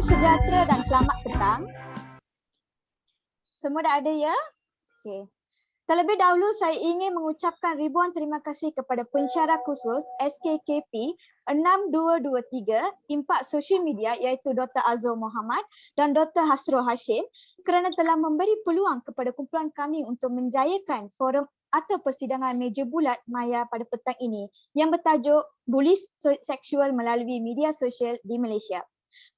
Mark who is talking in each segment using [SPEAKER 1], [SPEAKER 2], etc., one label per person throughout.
[SPEAKER 1] Sejahtera dan selamat petang. Semua dah ada ya? Okey. Terlebih dahulu saya ingin mengucapkan ribuan terima kasih kepada pensyarah kursus SKKP6223 Impak Sosial Media iaitu Dr. Azul Muhammad dan Dr. Hasrul Hashim kerana telah memberi peluang kepada kumpulan kami untuk menjayakan forum atau persidangan meja bulat maya pada petang ini yang bertajuk Buli Seksual melalui media sosial di Malaysia.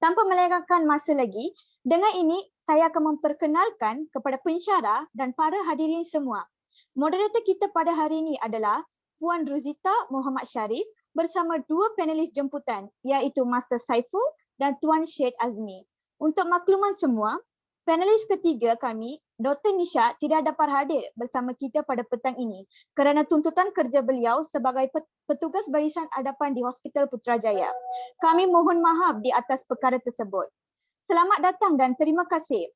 [SPEAKER 1] Tanpa melengahkan masa lagi, dengan ini saya akan memperkenalkan kepada pensyarah dan para hadirin semua. Moderator kita pada hari ini adalah Puan Ruzita Muhammad Sharif bersama dua panelis jemputan iaitu Master Saiful dan Tuan Syed Azmi. Untuk makluman semua, panelis ketiga kami, Dr. Nisha tidak dapat hadir bersama kita pada petang ini kerana tuntutan kerja beliau sebagai petugas barisan hadapan di Hospital Putrajaya. Kami mohon maaf di atas perkara tersebut. Selamat datang dan terima kasih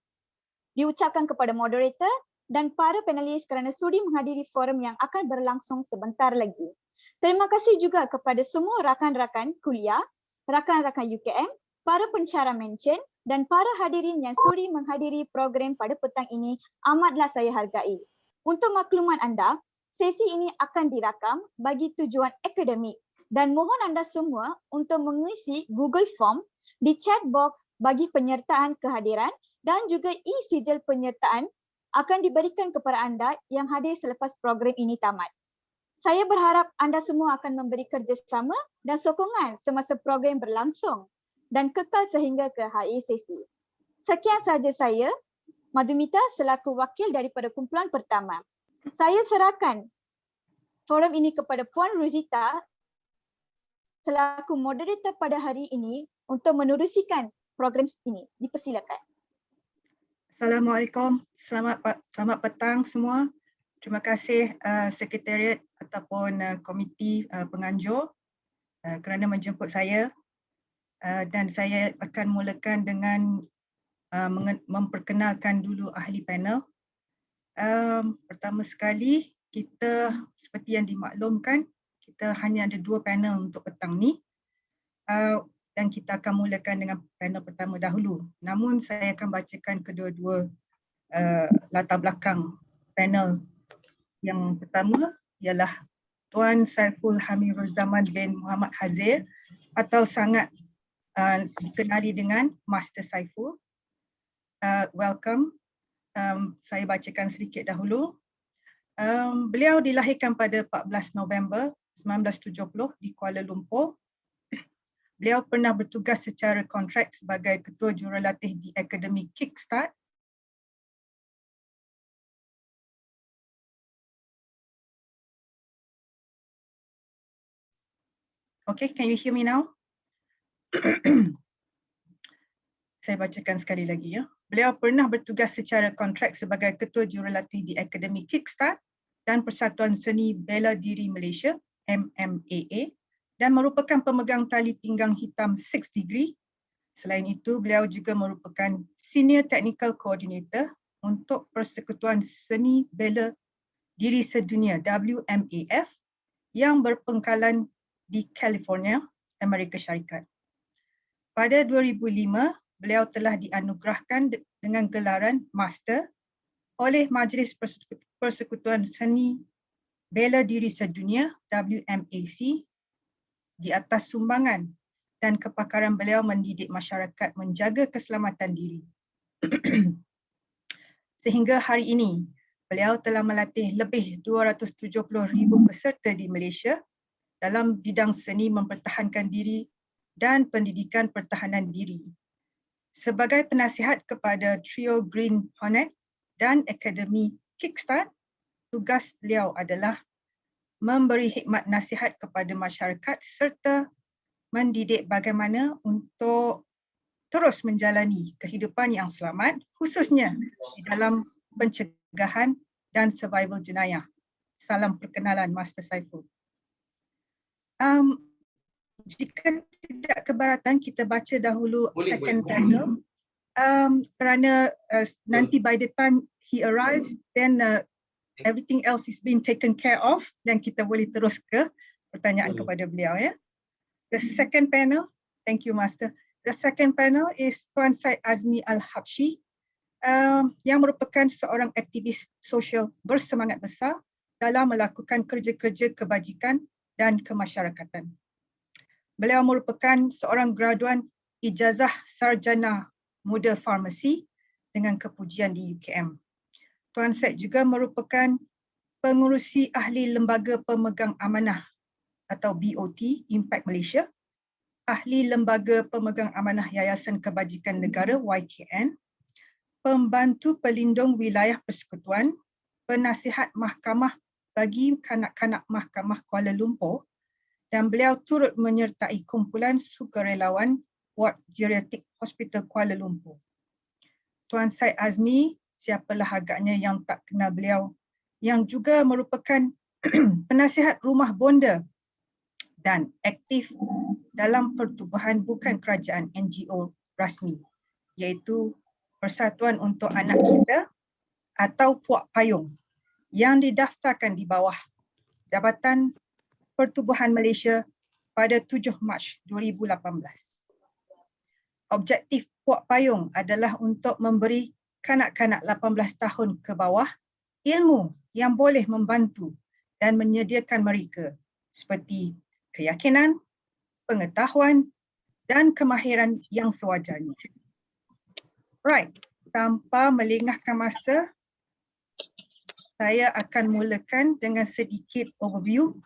[SPEAKER 1] diucapkan kepada moderator dan para panelis kerana sudi menghadiri forum yang akan berlangsung sebentar lagi. Terima kasih juga kepada semua rakan-rakan kuliah, rakan-rakan UKM, para pensyarah mention dan para hadirin yang sudi menghadiri program pada petang ini amatlah saya hargai. Untuk makluman anda, sesi ini akan dirakam bagi tujuan akademik dan mohon anda semua untuk mengisi Google Form di chat box bagi penyertaan kehadiran dan juga e-sijil penyertaan akan diberikan kepada anda yang hadir selepas program ini tamat. Saya berharap anda semua akan memberi kerjasama dan sokongan semasa program berlangsung dan kekal sehingga ke akhir sesi. Sekian sahaja saya, Madhumita selaku wakil daripada kumpulan pertama. Saya serahkan forum ini kepada Puan Ruzita selaku moderator pada hari ini untuk menerusikan program ini. Dipersilakan.
[SPEAKER 2] Assalamualaikum, selamat petang semua. Terima kasih Sekretariat ataupun komiti penganjur kerana menjemput saya. Dan saya akan mulakan dengan memperkenalkan dulu ahli panel. Pertama sekali, kita seperti yang dimaklumkan, kita hanya ada dua panel untuk petang ni. Dan kita akan mulakan dengan panel pertama dahulu. Namun saya akan bacakan kedua-dua latar belakang panel. Yang pertama ialah Tuan Saiful Hamirul Zaman bin Muhammad Hazir atau sangat dikenali dengan Master Saiful. Welcome. Saya bacakan sedikit dahulu. Beliau dilahirkan pada 14 November 1970 di Kuala Lumpur. Beliau pernah bertugas secara kontrak sebagai Ketua Jurulatih di Akademi Kickstart. Okay, can you hear me now? Saya bacakan sekali lagi ya. Beliau pernah bertugas secara kontrak sebagai Ketua Jurulatih di Akademi Kickstart dan Persatuan Seni Bela Diri Malaysia (MMAA) dan merupakan pemegang tali pinggang hitam 6 degree. Selain itu, beliau juga merupakan Senior Technical Coordinator untuk Persekutuan Seni Bela Diri Sedunia (WMAF) yang berpangkalan di California, Amerika Syarikat. Pada 2005, beliau telah dianugerahkan dengan gelaran Master oleh Majlis Persekutuan Seni Bela Diri Sedunia (WMAC) di atas sumbangan dan kepakaran beliau mendidik masyarakat menjaga keselamatan diri. Sehingga hari ini, beliau telah melatih lebih 270,000 peserta di Malaysia dalam bidang seni mempertahankan diri dan pendidikan pertahanan diri. Sebagai penasihat kepada Trio Green Hornet dan Akademi Kickstart, tugas beliau adalah memberi hikmat nasihat kepada masyarakat serta mendidik bagaimana untuk terus menjalani kehidupan yang selamat, khususnya di dalam pencegahan dan survival jenayah. Salam perkenalan, Master Saiful. Jika tidak keberatan, kita baca dahulu second panel. Kerana nanti by the time he arrives, then everything else is being taken care of dan kita boleh terus ke pertanyaan kepada beliau, ya. The second panel, thank you Master. The second panel is Tuan Syed Azmi Alhabshi, yang merupakan seorang aktivis sosial bersemangat besar dalam melakukan kerja-kerja kebajikan dan kemasyarakatan. Beliau merupakan seorang graduan ijazah sarjana muda farmasi dengan kepujian di UKM. Tuan Syed juga merupakan pengurusi ahli lembaga pemegang amanah atau BOT Impak Malaysia, ahli lembaga pemegang amanah Yayasan Kebajikan Negara YKN, pembantu pelindung wilayah persekutuan, penasihat mahkamah bagi kanak-kanak Mahkamah Kuala Lumpur, dan beliau turut menyertai kumpulan sukarelawan Ward Geriatric Hospital Kuala Lumpur. Tuan Syed Azmi, siapalah agaknya yang tak kenal beliau, yang juga merupakan penasihat rumah bonda dan aktif dalam pertubuhan bukan kerajaan NGO rasmi, iaitu Persatuan untuk Anak Kita atau Puak Payung, yang didaftarkan di bawah Jabatan Pertubuhan Malaysia pada 7 Mac 2018. Objektif Puak Payung adalah untuk memberi kanak-kanak 18 tahun ke bawah ilmu yang boleh membantu dan menyediakan mereka seperti keyakinan, pengetahuan dan kemahiran yang sewajarnya. Right, tanpa melengahkan masa, saya akan mulakan dengan sedikit overview.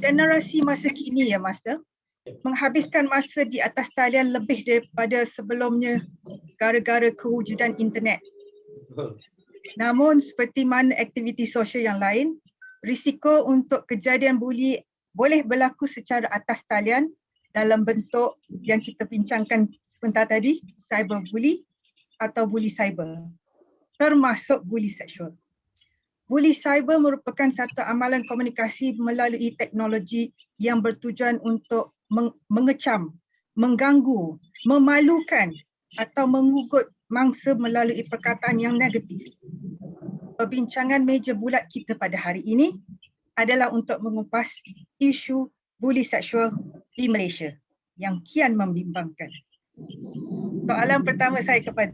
[SPEAKER 2] Generasi masa kini, ya Master, menghabiskan masa di atas talian lebih daripada sebelumnya gara-gara kewujudan internet. Namun seperti mana aktiviti sosial yang lain, risiko untuk kejadian buli boleh berlaku secara atas talian dalam bentuk yang kita bincangkan sebentar tadi, cyberbully atau buli cyber, termasuk buli seksual. Buli cyber merupakan satu amalan komunikasi melalui teknologi yang bertujuan untuk mengecam, mengganggu, memalukan atau mengugut mangsa melalui perkataan yang negatif. Perbincangan meja bulat kita pada hari ini adalah untuk mengupas isu buli seksual di Malaysia yang kian membimbangkan. Soalan pertama saya kepada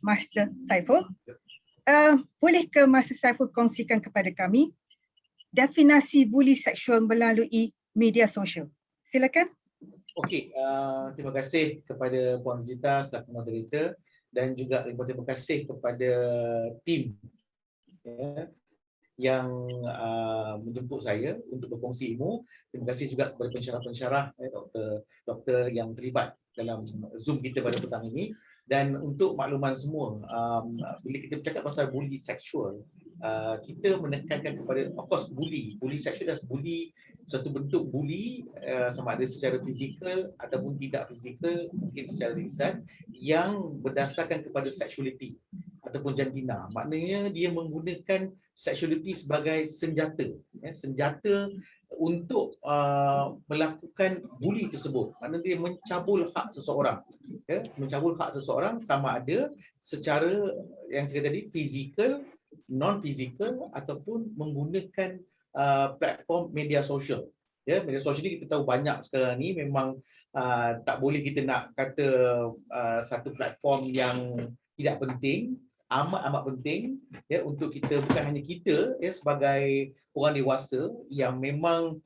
[SPEAKER 2] Master Saiful. Boleh ke Master Saiful kongsikan kepada kami definisi buli seksual melalui media sosial? Silakan.
[SPEAKER 3] Okey, terima kasih kepada Puan Zita selaku moderator dan juga terima kasih kepada tim yang menjemput saya untuk berkongsi ilmu. Terima kasih juga kepada pensyarah-pensyarah, doktor yang terlibat dalam Zoom kita pada petang ini. Dan untuk makluman semua, bila kita bercakap pasal buli seksual, kita menekankan kepada, of course, buli seksual dan buli, satu bentuk buli sama ada secara fizikal ataupun tidak fizikal, mungkin secara lisan, yang berdasarkan kepada sexuality ataupun jantina. Maknanya dia menggunakan sexuality sebagai senjata, senjata untuk melakukan buli tersebut. Maknanya dia mencabul hak seseorang, mencabul hak seseorang sama ada secara yang saya kata tadi fizikal, non-fizikal ataupun menggunakan platform media sosial. Media sosial ni kita tahu banyak sekarang ni, memang tak boleh kita nak kata satu platform yang tidak penting, amat penting untuk kita, bukan hanya kita sebagai orang dewasa yang memang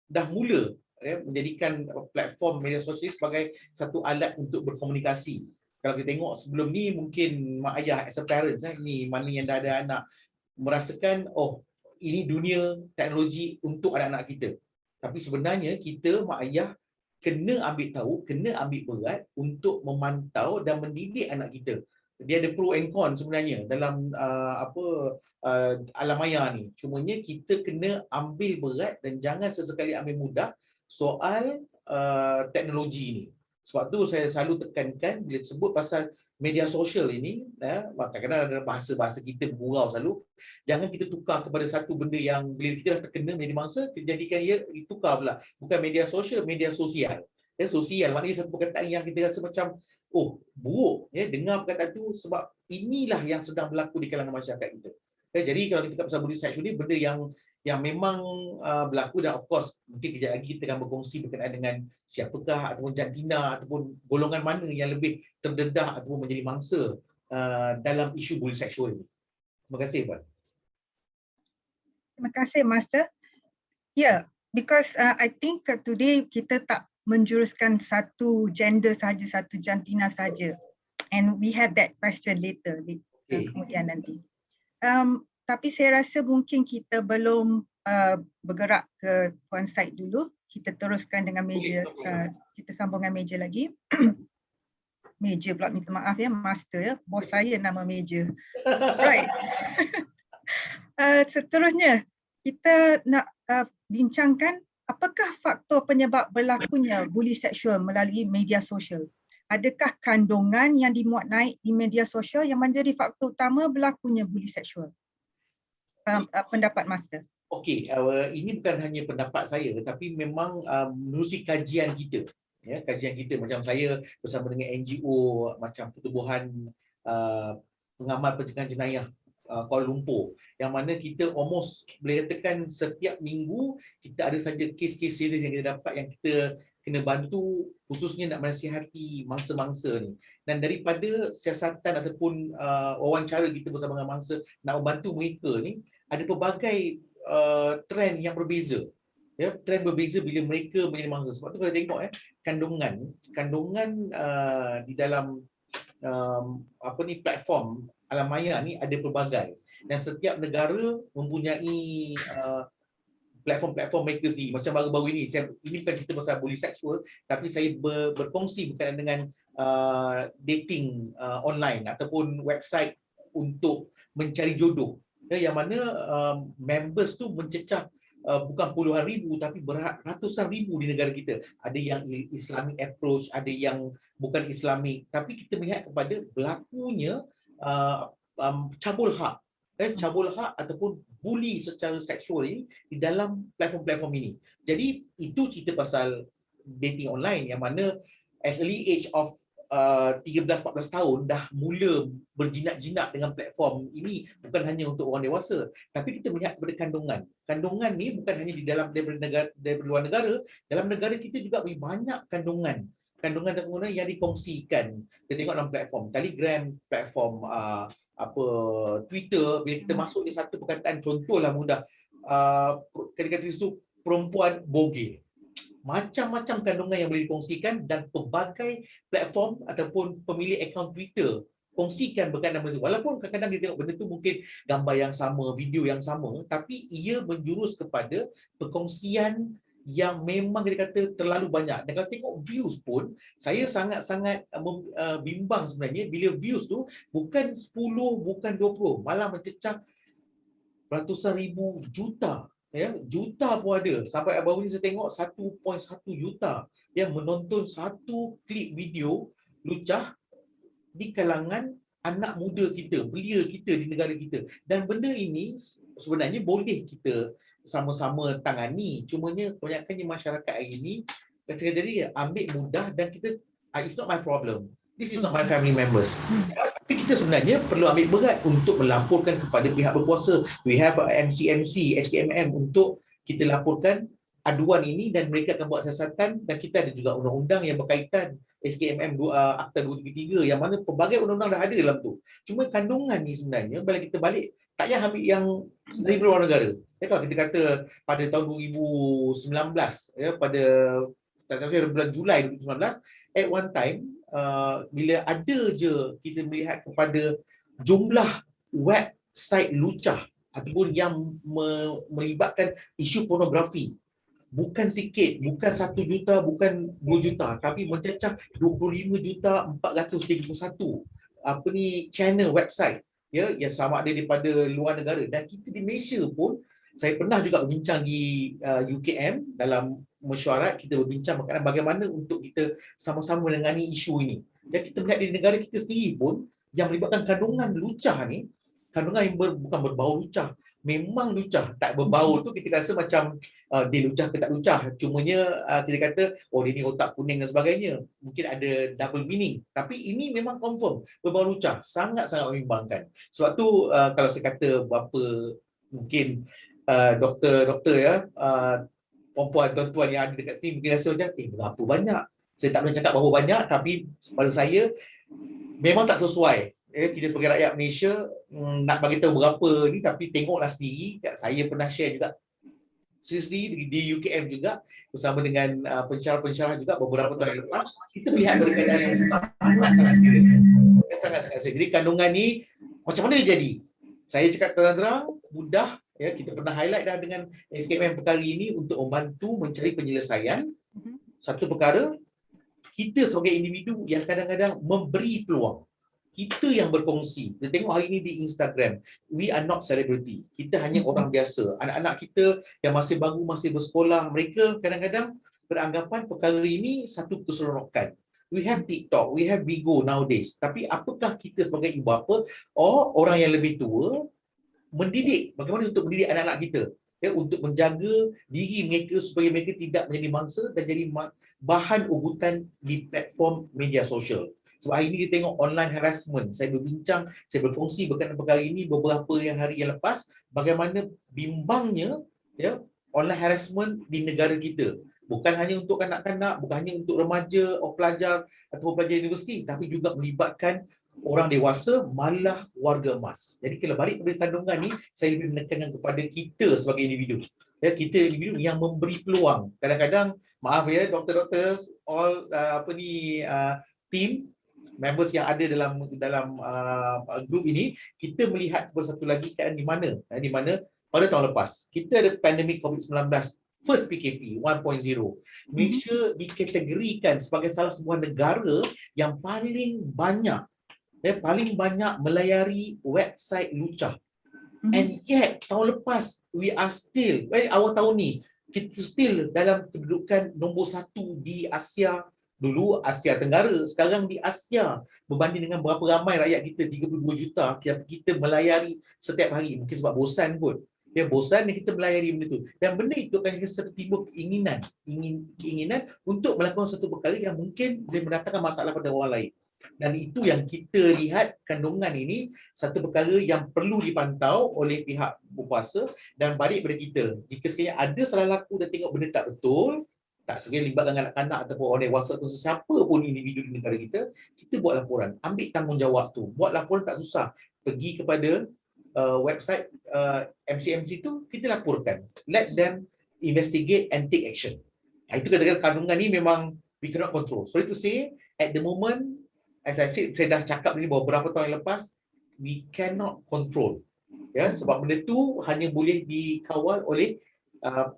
[SPEAKER 3] dah mula menjadikan platform media sosial sebagai satu alat untuk berkomunikasi. Kalau kita tengok sebelum ni, mungkin mak ayah as a parents ni, mana yang dah ada anak, merasakan oh ini dunia teknologi untuk anak-anak kita. Tapi sebenarnya kita mak ayah kena ambil tahu, kena ambil berat untuk memantau dan mendidik anak kita. Dia ada pro and con sebenarnya dalam alam maya ni. Cumanya kita kena ambil berat dan jangan sesekali ambil mudah soal teknologi ni. Sebab tu saya selalu tekankan bila sebut pasal media sosial ini, kadang-kadang ada bahasa-bahasa kita bergurau selalu, jangan kita tukar kepada satu benda yang bila kita dah terkena menjadi mangsa, kita jadikan ia ditukar pula. Bukan media sosial, media sosial. Sosial maknanya satu perkataan yang kita rasa macam buruk, dengar perkataan tu sebab inilah yang sedang berlaku di kalangan masyarakat kita. Jadi kalau kita cakap pasal bullying seksual ni, benda yang memang berlaku, dan of course mungkin kejap lagi kita akan berkongsi berkenaan dengan siapakah ataupun jantina ataupun golongan mana yang lebih terdedah ataupun menjadi mangsa dalam isu bullying seksual ini. Terima kasih, Puan.
[SPEAKER 2] Terima kasih, Master. Yeah, because I think today kita tak menjuruskan satu gender saja, satu jantina saja. And we have that question later, kemudian nanti. Tapi saya rasa mungkin kita belum bergerak ke Puan Syed dulu. Kita teruskan dengan meja, kita sambung dengan meja lagi. Meja pula, minta maaf ya, Master ya. Bos saya nama meja. Right. Seterusnya, kita nak bincangkan apakah faktor penyebab berlakunya bully seksual melalui media sosial. Adakah kandungan yang dimuat naik di media sosial yang menjadi faktor utama berlakunya bully seksual? Pendapat Master.
[SPEAKER 3] Okey, ini bukan hanya pendapat saya, tapi memang menerusi kajian kita. Ya, kajian kita macam saya bersama dengan NGO macam Pertubuhan Pengamal Pencegahan Jenayah Kuala Lumpur, yang mana kita almost boleh katakan setiap minggu kita ada saja kes-kes serius yang kita dapat yang kita kena bantu, khususnya nak menasihati mangsa-mangsa ni. Dan daripada siasatan ataupun wawancara kita bersama dengan mangsa nak membantu mereka ni, ada pelbagai trend yang berbeza. Ya, trend berbeza bila mereka menjadi mangsa. Sebab tu kalau tengok kandungan di dalam platform alam maya ni ada pelbagai, dan setiap negara mempunyai platform-platform mereka sendiri. Macam baru-baru ini, ini bukan cerita pasal bullying seksual, tapi saya berkongsi berkaitan dengan dating online ataupun website untuk mencari jodoh, yang mana members tu mencecah bukan puluhan ribu tapi ratusan ribu di negara kita. Ada yang Islamic approach, ada yang bukan Islamic, tapi kita melihat kepada berlakunya cabul hak ataupun bully secara seksual ini di dalam platform-platform ini. Jadi itu cerita pasal dating online yang mana as early age of 13-14 tahun dah mula berjinak-jinak dengan platform ini, bukan hanya untuk orang dewasa, tapi kita melihat kepada kandungan. Kandungan ni bukan hanya di dalam daripada luar negara, dalam negara kita juga banyak kandungan yang dikongsikan. Kita tengok dalam platform Telegram, platform Twitter, bila kita masuk di satu perkataan, contohlah mudah, kata-kata itu perempuan bogel. Macam-macam kandungan yang boleh dikongsikan, dan pelbagai platform ataupun pemilik akaun Twitter kongsikan berkaitan dengan itu. Walaupun kadang-kadang kita tengok benda tu mungkin gambar yang sama, video yang sama, tapi ia menjurus kepada perkongsian yang memang kita kata terlalu banyak. Dan kalau tengok views pun, saya sangat-sangat bimbang sebenarnya bila views tu bukan 10, bukan 20, malah mencecah ratusan ribu, juta. Ya, juta pun ada. Sampai baru ni saya tengok 1.1 juta yang menonton satu klip video lucah di kalangan anak muda kita, belia kita di negara kita. Dan benda ini sebenarnya boleh kita sama-sama tangani. Cumanya kebanyakannya masyarakat hari ini jadi ambil mudah, dan kita it's not my problem. This is not my family members. Tapi kita sebenarnya perlu ambil berat untuk melaporkan kepada pihak berkuasa. We have MCMC, SKMM untuk kita laporkan aduan ini, dan mereka akan buat siasatan. Dan kita ada juga undang-undang yang berkaitan SKMM Akta 233, yang mana pelbagai undang-undang dah ada dalam tu. Cuma kandungan ni sebenarnya bila kita balik, tak payah ambil yang dari luar negara. Kalau kita kata pada tahun 2019, pada bulan Julai 2019, at one time, bila ada je kita melihat kepada jumlah website lucah ataupun yang melibatkan isu pornografi, bukan sikit, bukan 1 juta, bukan 2 juta, tapi mencecah 25,431 channel website ya, yang sama ada daripada luar negara. Dan kita di Malaysia pun, saya pernah juga berbincang di UKM dalam mesyuarat, kita berbincang mengenai bagaimana untuk kita sama-sama menangani isu ini. Dan kita melihat di negara kita sendiri pun yang melibatkan kandungan lucah ni, kandungan yang bukan berbau lucah, memang lucah. Tak berbau tu kita rasa macam dia lucah ke tak lucah, cumanya kita kata oh dia ni otak kuning dan sebagainya, mungkin ada double meaning, tapi ini memang confirm berbau lucah, sangat-sangat membimbangkan. Sebab tu kalau saya kata berapa mungkin doktor-doktor ya, perempuan, tuan-tuan yang ada dekat sini mungkin rasa macam berapa banyak. Saya tak boleh cakap berapa banyak, tapi pada saya memang tak sesuai. Kita sebagai rakyat Malaysia nak bagi tahu berapa ni, tapi tengoklah sendiri. Saya pernah share juga sendiri di UKM juga bersama dengan pensyarah-pensyarah juga beberapa tahun yang lepas. Kita melihat keadaan yang sangat-sangat serius. Sangat-sangat serius. Jadi kandungan ni macam mana dia jadi? Saya cakap terang-terang, mudah. Ya, kita pernah highlight dah dengan SKKP perkara ini untuk membantu mencari penyelesaian. Satu perkara, kita sebagai individu yang kadang-kadang memberi peluang. Kita yang berkongsi. Kita tengok hari ini di Instagram, we are not celebrity. Kita hanya orang biasa. Anak-anak kita yang masih baru, masih bersekolah, mereka kadang-kadang beranggapan perkara ini satu keseronokan. We have TikTok, we have Bigo nowadays. Tapi apakah kita sebagai ibu bapa, orang yang lebih tua, mendidik, bagaimana untuk mendidik anak-anak kita ya, untuk menjaga diri mereka supaya mereka tidak menjadi mangsa dan jadi bahan ugutan di platform media sosial. Sebab hari ini kita tengok online harassment. Saya berbincang, saya berkongsi berkaitan perkara ini beberapa hari yang lepas, bagaimana bimbangnya ya online harassment di negara kita. Bukan hanya untuk kanak-kanak, bukan hanya untuk remaja atau pelajar atau pelajar universiti, tapi juga melibatkan orang dewasa, malah warga emas. Jadi kalau balik pada kandungan ni, saya lebih menekankan kepada kita sebagai individu. Ya, kita individu yang memberi peluang. Kadang-kadang, maaf ya, doktor-doktor, all team members yang ada dalam grup ini, kita melihat satu lagi keadaan di mana pada tahun lepas kita ada pandemik COVID-19, first PKP 1.0. Malaysia dikategorikan sebagai salah sebuah negara yang paling banyak melayari website lucah. And yet tahun lepas we are still, awal tahun ni kita still dalam kedudukan nombor 1 di Asia. Dulu Asia Tenggara, sekarang di Asia. Berbanding dengan berapa ramai rakyat kita, 32 juta, kita melayari setiap hari. Mungkin sebab bosan pun. Bosan dan kita melayari benda tu. Dan benda itu akan timbul keinginan untuk melakukan satu perkara yang mungkin boleh mendatangkan masalah pada orang lain. Dan itu yang kita lihat, kandungan ini satu perkara yang perlu dipantau oleh pihak berkuasa dan balik pada kita. Jika sekiranya ada salah laku dan tengok benda tak betul, tak sekiranya libatkan anak-anak ataupun orang dewasa atau sesiapa pun individu di negara kita, kita buat laporan, ambil tanggungjawab tu. Buat laporan tak susah. Pergi kepada website MCMC tu, kita laporkan. Let them investigate and take action. Itu kata-kata kandungan ni memang we cannot control. Sorry to say, at the moment, as I said, saya dah cakap ni beberapa tahun yang lepas, we cannot control. Ya, sebab benda tu hanya boleh dikawal oleh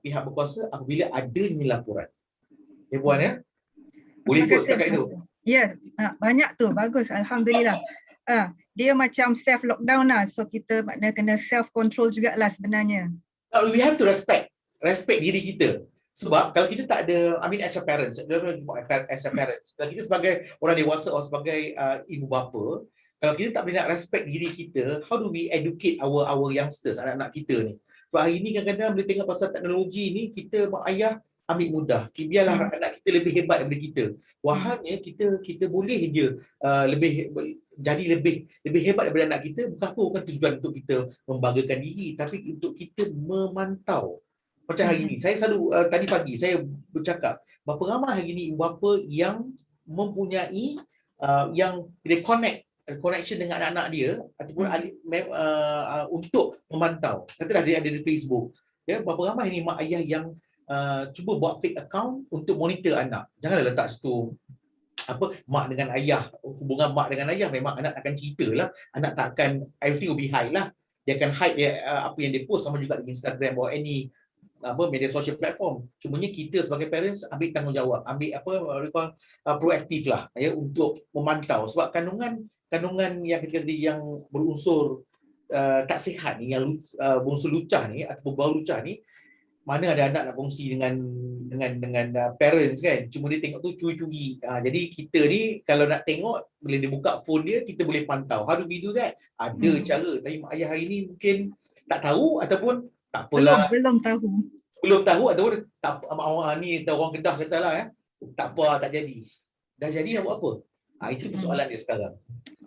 [SPEAKER 3] pihak berkuasa apabila adanya laporan. Ya Puan ya? Boleh pun setakat itu.
[SPEAKER 2] Ya, banyak tu. Bagus. Alhamdulillah. Dia macam self lockdown lah. So kita makna kena self control jugalah sebenarnya.
[SPEAKER 3] We have to respect diri kita. Sebab kalau kita tak ada, as a parent, kalau kita sebagai orang dewasa atau sebagai ibu bapa, kalau kita tak boleh nak respect diri kita, how do we educate our youngsters, anak-anak kita ni? Sebab hari ni kadang-kadang boleh tengok pasal teknologi ni, kita mak ayah ambil mudah. Biarlah anak kita lebih hebat daripada kita. Wahannya kita boleh je lebih hebat daripada anak kita. Bukan tujuan untuk kita membanggakan diri, tapi untuk kita memantau. Macam hari ni, saya selalu tadi pagi saya bercakap berapa ramai hari ni ibu bapa yang mempunyai yang dia connection dengan anak-anak dia ataupun untuk memantau. Katalah dia ada di Facebook. Ya, berapa ramai ni mak ayah yang cuba buat fake account untuk monitor anak. Janganlah letak situ mak dengan ayah, hubungan mak dengan ayah, memang anak akan ceritalah. Anak tak akan, everything will be hide lah. Dia akan hide apa yang dia post, sama juga di Instagram or any media sosial platform. Cumanya kita sebagai parents ambil tanggungjawab, ambil proaktif lah ya untuk memantau, sebab kandungan yang kita yang berunsur tak sihat ni, yang berunsur lucah ni atau bau lucah ni, mana ada anak nak kongsi dengan parents kan, cuma dia tengok tu curi-curi. Jadi kita ni kalau nak tengok, bila dia buka phone dia, kita boleh pantau. How do we do that? Ada cara, tapi mak ayah hari ni mungkin tak tahu ataupun tak apalah.
[SPEAKER 2] Belum tahu
[SPEAKER 3] ataupun tak ni orang Kedah katalah tak apa, tak jadi. Dah jadi nak buat apa? Itu persoalan dia sekarang.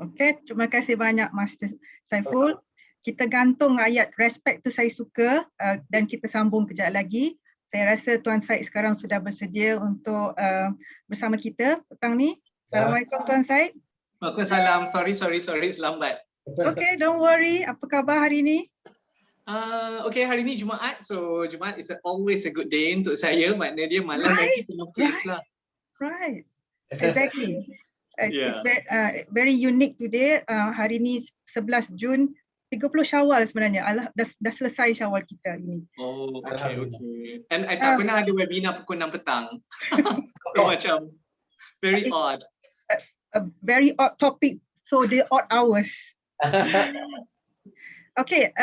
[SPEAKER 2] Okey, terima kasih banyak Master Saiful. Kita gantung ayat respect tu saya suka dan kita sambung kejap lagi. Saya rasa Tuan Syed sekarang sudah bersedia untuk bersama kita petang ni. Assalamualaikum Tuan Syed.
[SPEAKER 4] Waalaikumsalam. Sorry lambat.
[SPEAKER 2] Okay, don't worry. Apa khabar hari ni?
[SPEAKER 4] Okay, hari ni Jumaat. So Jumaat is always a good day untuk saya. Maknanya dia malam lagi penuh kes lah.
[SPEAKER 2] Right. Exactly. It's very unique today. Hari ni 11 Jun. 30 Syawal sebenarnya. Dah selesai Syawal kita ini.
[SPEAKER 4] Oh, okay. And I tak pernah ada webinar pukul 6 petang. So macam very odd.
[SPEAKER 2] A very odd topic. So the odd hours. Okay,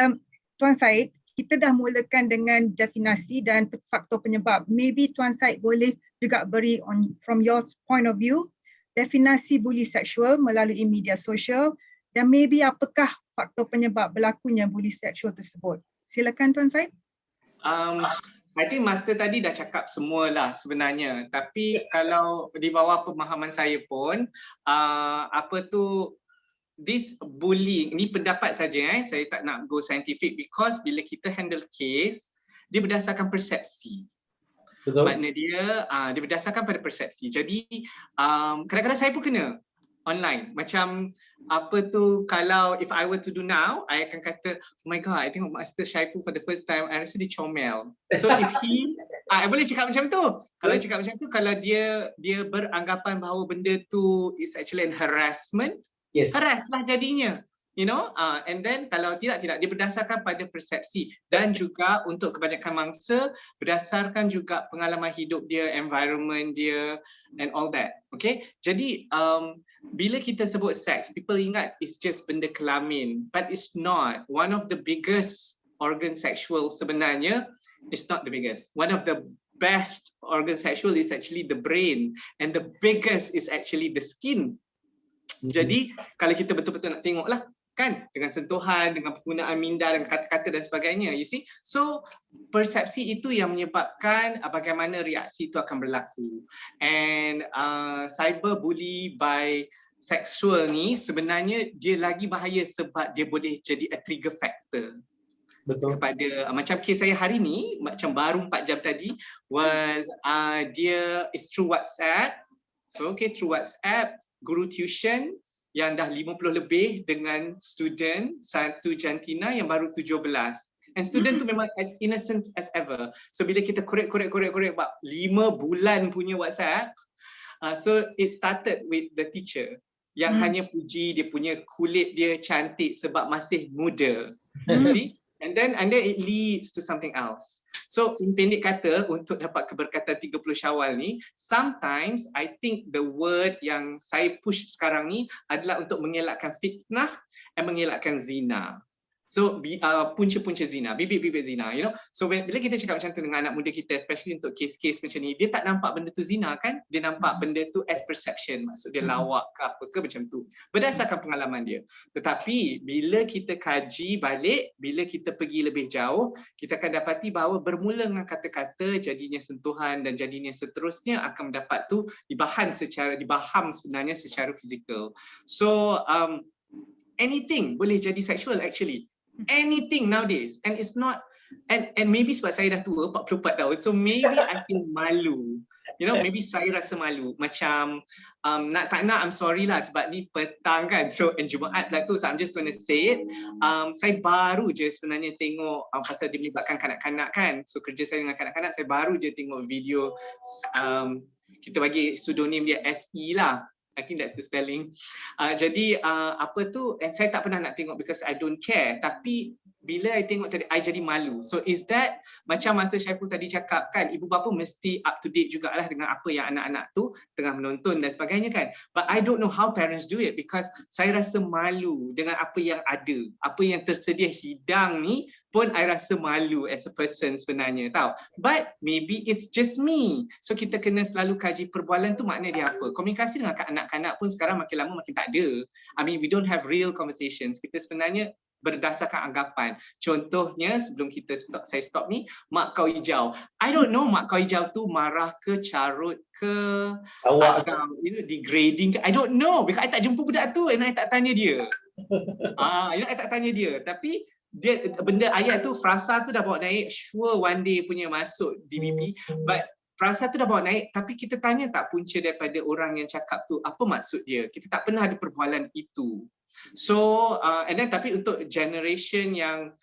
[SPEAKER 2] Tuan Syed, kita dah mulakan dengan definasi dan faktor penyebab. Maybe Tuan Syed boleh juga beri from your point of view, definasi buli seksual melalui media sosial dan maybe apakah faktor penyebab berlakunya buli seksual tersebut. Silakan Tuan Syed.
[SPEAKER 4] I think Master tadi dah cakap semualah sebenarnya. Tapi kalau di bawah pemahaman saya pun, this bullying, ni pendapat saja, saya tak nak go scientific, because bila kita handle case, dia berdasarkan persepsi.
[SPEAKER 3] Betul.
[SPEAKER 4] Maknanya dia berdasarkan pada persepsi. Jadi kadang-kadang saya pun kena online. Macam kalau if I were to do now, I akan kata, oh my god, I tengok Master Saiful for the first time, I rasa dia comel. So if he, I boleh cakap macam tu. Kalau cakap macam tu, kalau dia beranggapan bahawa benda tu is actually an harassment, harass lah jadinya. You know, and then kalau tidak, dia berdasarkan pada persepsi dan juga untuk kebanyakan mangsa berdasarkan juga pengalaman hidup dia, environment dia and all that. Okay, jadi bila kita sebut seks, people ingat it's just benda kelamin, but it's not. One of the biggest organ sexual sebenarnya, it's not the biggest. One of the best organ sexual is actually the brain, and the biggest is actually the skin. Jadi kalau kita betul-betul nak tengoklah, kan, dengan sentuhan, dengan penggunaan minda dan kata-kata dan sebagainya, you see. So persepsi itu yang menyebabkan bagaimana reaksi itu akan berlaku. And cyberbully by seksual ni sebenarnya dia lagi bahaya sebab dia boleh jadi a trigger factor. Betul. Kepada macam kes saya hari ni, macam baru 4 jam tadi, was dia is through WhatsApp. So okay, through WhatsApp, guru tuition yang dah 50 lebih dengan student, satu jantina yang baru 17. And student tu memang as innocent as ever. So bila kita korek 5 bulan punya WhatsApp, so it started with the teacher yang hanya puji dia punya kulit dia cantik sebab masih muda. See? And then it leads to something else. So pendek kata, untuk dapat keberkatan 30 Syawal ni, sometimes I think the word yang saya push sekarang ni adalah untuk mengelakkan fitnah dan mengelakkan zina. So punca-punca zina, bibit-bibit zina, you know. So bila kita cakap macam tu dengan anak muda kita, especially untuk kes-kes macam ni, dia tak nampak benda tu zina kan? Dia nampak benda tu as perception, maksud dia lawak ke apa ke macam tu, berdasarkan pengalaman dia. Tetapi bila kita kaji balik, bila kita pergi lebih jauh, kita akan dapati bahawa bermula dengan kata-kata, jadinya sentuhan dan jadinya seterusnya akan mendapat tu dibaham sebenarnya secara fizikal. So anything boleh jadi sexual actually. Anything nowadays, and it's not, and maybe sebab saya dah tua 44 tahun, so maybe I feel malu, you know, maybe saya rasa malu macam tak nak, I'm sorry lah sebab ni petang kan, so and Jumaat lah tu, so I'm just gonna say it. Saya baru je sebenarnya tengok pasal dia melibatkan kanak-kanak kan, so kerja saya dengan kanak-kanak, saya baru je tengok video, kita bagi pseudonym dia SE lah, I think that's the spelling. Jadi and saya tak pernah nak tengok because I don't care. Tapi bila I tengok tadi, I jadi malu. So is that macam Master Saiful tadi cakap kan, ibu bapa mesti up to date jugalah dengan apa yang anak-anak tu tengah menonton dan sebagainya kan. But I don't know how parents do it because saya rasa malu dengan apa yang ada. Apa yang tersedia hidang ni pun I rasa malu as a person sebenarnya tau. But maybe it's just me. So kita kena selalu kaji perbualan tu makna dia apa. Komunikasi dengan kanak-kanak pun sekarang makin lama makin tak ada. I mean we don't have real conversations. Kita sebenarnya berdasarkan anggapan. Contohnya sebelum saya stop ni, mak kau hijau. I don't know mak kau hijau tu marah ke, carut ke,
[SPEAKER 3] Awak
[SPEAKER 4] atau degrading ke. I don't know because I tak jumpa budak tu and I tak tanya dia. I tak tanya dia. Tapi dia benda ayat tu, frasa tu dah bawa naik, sure one day punya masuk DBP, but frasa tu dah bawa naik, tapi kita tanya tak punca daripada orang yang cakap tu apa maksud dia. Kita tak pernah ada perbualan itu. So and then tapi untuk generation yang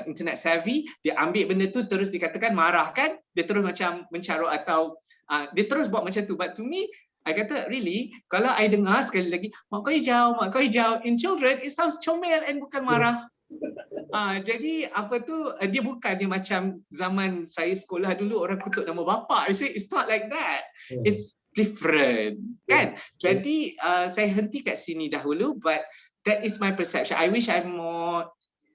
[SPEAKER 4] internet savvy, dia ambil benda tu terus dikatakan marah kan, dia terus macam mencarut atau dia terus buat macam tu. But to me, I kata really, kalau I dengar sekali lagi mak kau hijau, in children it sounds comel and bukan marah. Jadi apa tu, dia bukannya macam zaman saya sekolah dulu orang kutuk nama bapa. You see, it's not like that. It's different, kan? Jadi saya henti kat sini dahulu, but that is my perception. I wish I'm more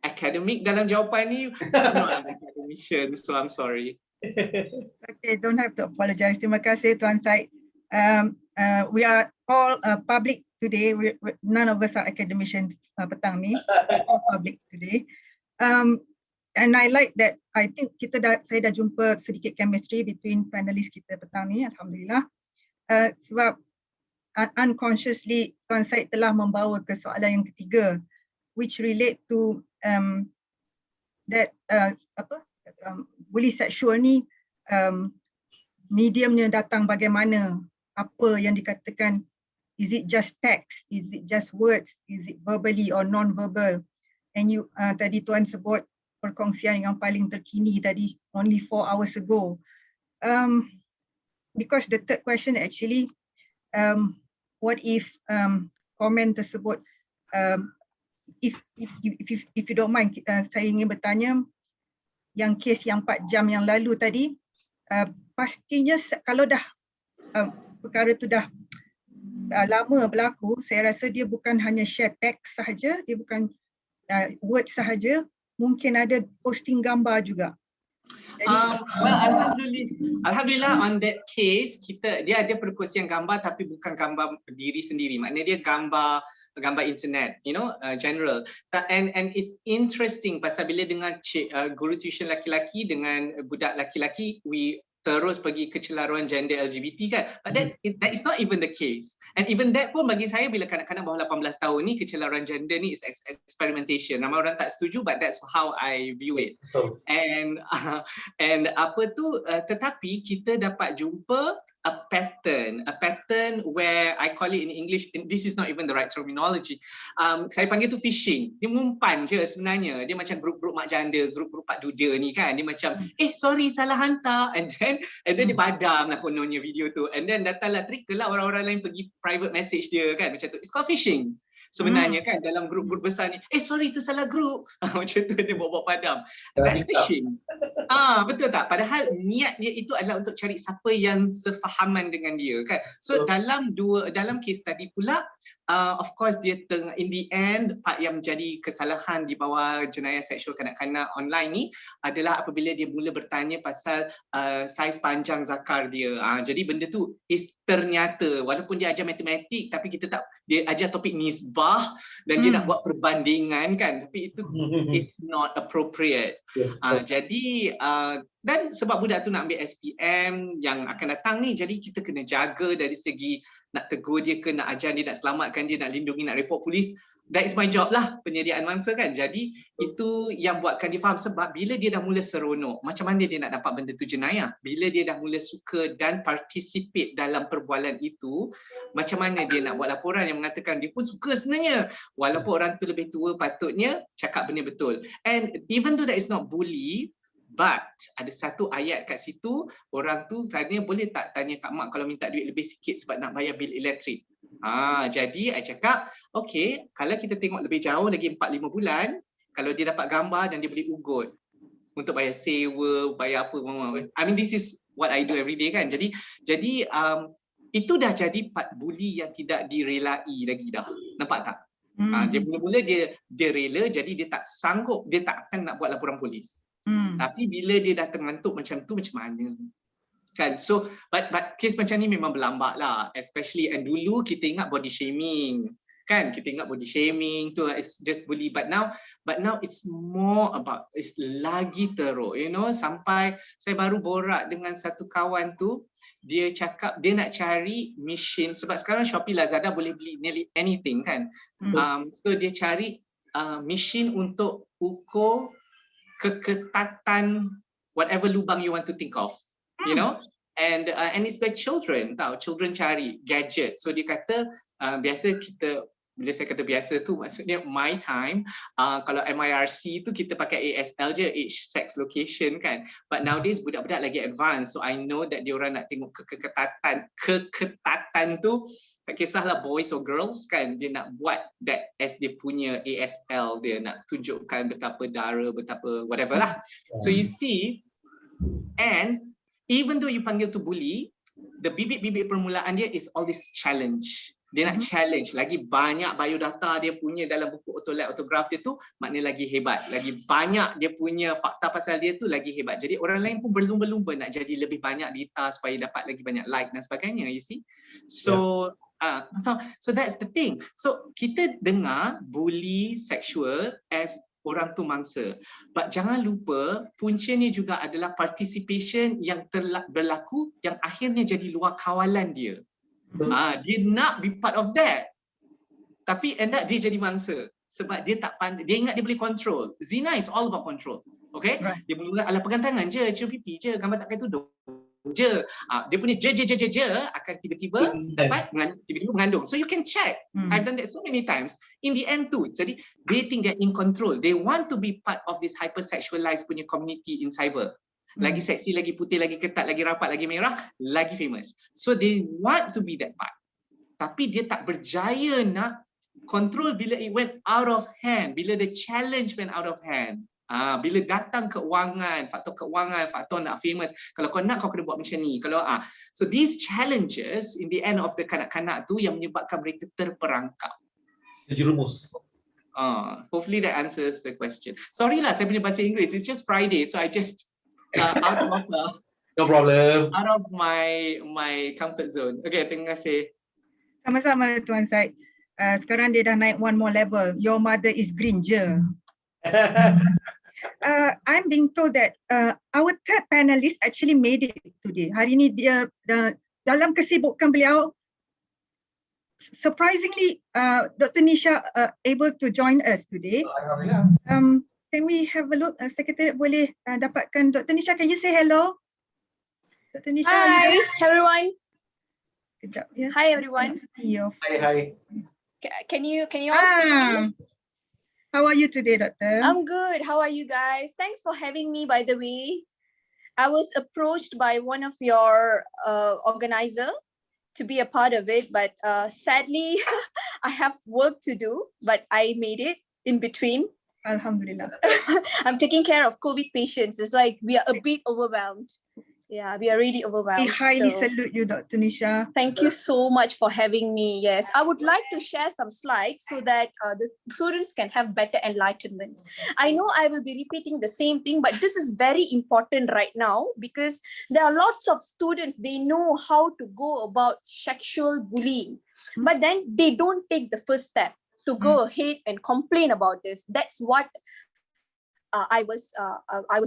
[SPEAKER 4] academic dalam jawapan ni. I'm not an academician, so I'm sorry.
[SPEAKER 2] Okay, don't have to apologize. Terima kasih Tuan Syed. We are all public today. None of us are academicians petang ni. All public today. And I like that. I think saya dah jumpa sedikit chemistry between panelis kita petang ni. Alhamdulillah. Sebab unconsciously Tuan Syed telah membawa ke soalan yang ketiga, which relate to that bully sexual ni, mediumnya datang bagaimana, apa yang dikatakan, is it just text, is it just words, is it verbally or non-verbal. And you tadi Tuan sebut perkongsian yang paling terkini tadi, only 4 hours ago. Because the third question actually, what if komen tersebut, if you don't mind, saya ingin bertanya, yang kes yang 4 jam yang lalu tadi, pastinya kalau dah perkara tu dah lama berlaku, saya rasa dia bukan hanya share teks sahaja, dia bukan word sahaja, mungkin ada posting gambar juga.
[SPEAKER 4] Well, alhamdulillah on that case dia ada perkongsian gambar tapi bukan gambar diri sendiri. Maknanya dia gambar internet, general. And it's interesting pasal bila dengan guru tuition laki-laki dengan budak laki-laki, we terus pergi kecelaruan gender LGBT kan. But that is not even the case. And even that pun bagi saya, bila kanak-kanak bawah 18 tahun ni, kecelaruan gender ni is experimentation. Ramai orang tak setuju, but that's how I view it. And apa tu, tetapi kita dapat jumpa a pattern where I call it in English, this is not even the right terminology. Saya panggil tu phishing. Dia mengumpan je sebenarnya. Dia macam grup-grup mak janda, grup-grup pak duda ni kan. Dia macam, sorry salah hantar. And then dia padam lah kononnya video tu. And then datanglah trigger lah orang-orang lain pergi private message dia kan. Macam tu. It's called phishing. Sebenarnya kan dalam grup-grup besar ni, sorry tu salah grup. Macam tu dia bawa padam. That's phishing. Betul tak? Padahal niat dia itu adalah untuk cari siapa yang sefahaman dengan dia kan. So dalam kes tadi pula, of course dia in the end part yang menjadi kesalahan di bawah jenayah seksual kanak-kanak online ni adalah apabila dia mula bertanya pasal saiz panjang zakar dia. Jadi benda tu ternyata walaupun dia ajar matematik tapi dia ajar topik nisbah dan dia nak buat perbandingan kan, tapi itu is not appropriate. Jadi dan sebab budak tu nak ambil SPM yang akan datang ni, jadi kita kena jaga dari segi nak tegur dia ke, nak ajar dia, nak selamatkan dia, nak lindungi, nak report polis. That is my job lah, penyediaan mangsa kan. Jadi itu yang buatkan dia faham, sebab bila dia dah mula seronok, macam mana dia nak dapat benda tu jenayah? Bila dia dah mula suka dan participate dalam perbualan itu, macam mana dia nak buat laporan yang mengatakan dia pun suka sebenarnya. Walaupun orang tu lebih tua, patutnya cakap benda betul. And even though that is not bully, but ada satu ayat kat situ, orang tu tanya, boleh tak tanya kat mak kalau minta duit lebih sikit sebab nak bayar bil elektrik. Jadi I cakap, okay, kalau kita tengok lebih jauh lagi 4-5 bulan, Kalau dia dapat gambar dan dia boleh ugut untuk bayar sewa, bayar apa, I mean this is what I do every day kan. Jadi itu dah jadi part buli yang tidak direlai lagi dah. Nampak tak? Dia mula-mula dia rela, jadi dia tak sanggup, dia tak akan nak buat laporan polis. Tapi bila dia dah terngantuk macam tu, macam mana? Kan? So, but kes macam ni memang berlambak lah. Especially, and dulu kita ingat body shaming. Kan? Kita ingat body shaming tu it's just bully. But now it's more about, it's lagi teruk. You know, sampai saya baru borak dengan satu kawan tu, dia cakap dia nak cari mesin, sebab sekarang Shopee, Lazada boleh beli nearly anything kan. So dia cari mesin untuk ukur keketatan whatever lubang you want to think of, you know. And it's by children, tahu, children cari gadget. So dia kata biasa kita, bila saya kata biasa tu maksudnya my time, kalau MIRC tu kita pakai ASL je, age, sex, location kan. But nowadays budak-budak lagi advance, so I know that diorang nak tengok keketatan tu, tak kisahlah boys or girls kan, dia nak buat that as dia punya ASL, dia nak tunjukkan betapa dara, betapa whatever lah. So you see, and even though you panggil tu bully, the bibit-bibit permulaan dia is all this challenge. Dia nak challenge, lagi banyak biodata dia punya dalam buku autograf dia tu, maknanya lagi hebat. Lagi banyak dia punya fakta pasal dia tu, lagi hebat. Jadi orang lain pun berlumba-lumba nak jadi lebih banyak data supaya dapat lagi banyak like dan sebagainya, you see. So so that's the thing. So kita dengar bully seksual as orang tu mangsa. But jangan lupa puncanya juga adalah participation yang berlaku yang akhirnya jadi luar kawalan dia. Dia nak be part of that. Tapi end up dia jadi mangsa sebab dia tak pandai, dia ingat dia boleh control. Zina is all about control. Okay? Right. Dia mula ala pegang tangan je, cium pipi je, gambar tak pakai tudung je. Dia punya je akan tiba-tiba mengandung. So you can check. I've done that so many times. In the end too. Jadi they think they're in control. They want to be part of this hypersexualized punya community in cyber. Lagi seksi, lagi putih, lagi ketat, lagi rapat, lagi merah, lagi famous. So they want to be that part. Tapi dia tak berjaya nak control bila it went out of hand, bila the challenge went out of hand. Bila datang keuangan, faktor nak famous. Kalau kau nak, kau kena buat macam ni. Kalau so these challenges in the end of the kanak-kanak tu yang menyebabkan mereka terperangkap.
[SPEAKER 3] Terjerumus.
[SPEAKER 4] Hopefully that answers the question. Sorry lah, saya punya bahasa Inggeris. It's just Friday, so I just
[SPEAKER 3] no problem.
[SPEAKER 4] Out of my comfort zone. Okay, terima kasih.
[SPEAKER 2] Sama-sama Tuan Syed. Sekarang dia dah naik one more level. Your mother is green je. I'm being told that our third panelist actually made it today. Hari ini dia dalam kesibukan beliau, surprisingly, Dr. Nisha able to join us today. Can we have a look? Secretariat boleh dapatkan Dr. Nisha. Can you say hello? Dr. Nisha.
[SPEAKER 5] Hi everyone.
[SPEAKER 2] Kejap, ya.
[SPEAKER 5] Hi everyone.
[SPEAKER 3] Hi.
[SPEAKER 5] Can you all see me?
[SPEAKER 2] How are you today, Doctor?
[SPEAKER 5] I'm good. How are you guys? Thanks for having me, by the way. I was approached by one of your organizer to be a part of it, but sadly I have work to do, but I made it in between.
[SPEAKER 2] Alhamdulillah.
[SPEAKER 5] I'm taking care of COVID patients. It's like we are a bit overwhelmed. Yeah, we are really overwhelmed.
[SPEAKER 2] I highly salute you, Dr. Nisha.
[SPEAKER 5] Thank you so much for having me. Yes, I would like to share some slides so that the students can have better enlightenment. I know I will be repeating the same thing, but this is very important right now because there are lots of students, they know how to go about sexual bullying, but then they don't take the first step to go ahead and complain about this. That's what I was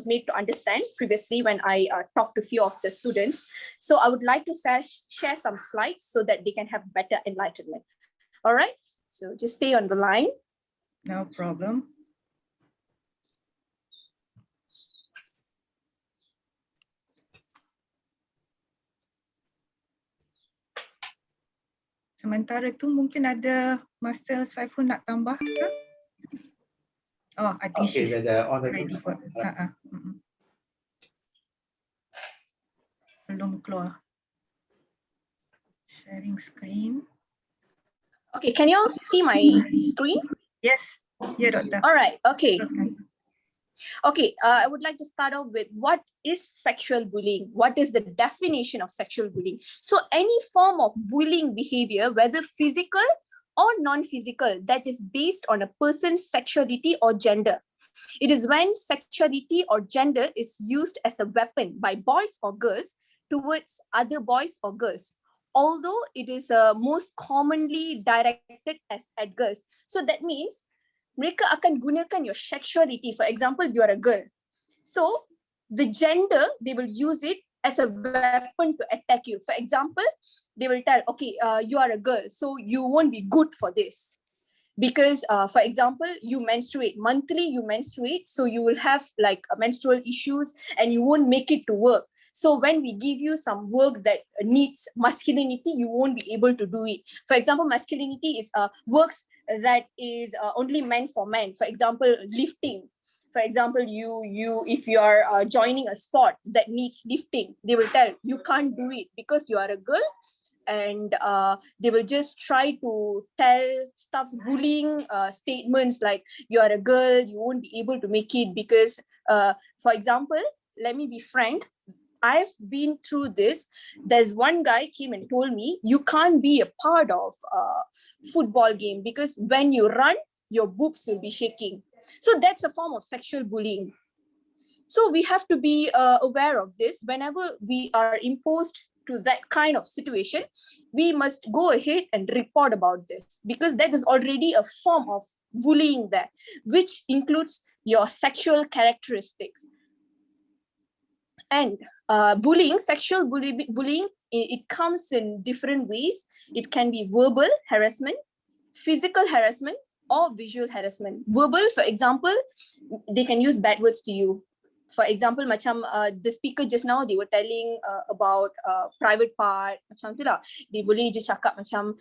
[SPEAKER 5] made to understand previously when I talked to a few of the students. So I would like to share some slides so that they can have better enlightenment. All right, so just stay on the line.
[SPEAKER 2] No problem. Sementara tu mungkin ada Master Saiful nak tambah ke? Oh, I think she's ready for belum keluar. Sharing screen.
[SPEAKER 5] Okay, can you all see my screen?
[SPEAKER 2] Yes, Ya, Doktor.
[SPEAKER 5] All right, okay.
[SPEAKER 2] Teruskan.
[SPEAKER 5] Okay, I would like to start off with what is sexual bullying? What is the definition of sexual bullying? So any form of bullying behavior, whether physical or non-physical, that is based on a person's sexuality or gender. It is when sexuality or gender is used as a weapon by boys or girls towards other boys or girls. Although it is most commonly directed as at girls. So that means mereka akan gunakan your sexuality. For example, you are a girl. So the gender, they will use it as a weapon to attack you. For example, they will tell, okay, you are a girl, so you won't be good for this. Because, for example, you menstruate, monthly you menstruate, so you will have like menstrual issues and you won't make it to work. So when we give you some work that needs masculinity, you won't be able to do it. For example, masculinity is works that is only meant for men. For example, lifting. For example, if you are joining a sport that needs lifting, they will tell you can't do it because you are a girl. And they will just try to tell stuffs, bullying statements like you are a girl, you won't be able to make it because, for example, let me be frank, I've been through this. There's one guy came and told me, you can't be a part of a football game because when you run, your boobs will be shaking. So that's a form of sexual bullying. So we have to be aware of this. Whenever we are imposed to that kind of situation, we must go ahead and report about this because that is already a form of bullying there, which includes your sexual characteristics. And bullying, sexual bullying, it comes in different ways. It can be verbal harassment, physical harassment, or visual harassment. Verbal, for example, they can use bad words to you. For example, macam the speaker just now, they were telling about private part, macam tu lah. They boleh je cakap macam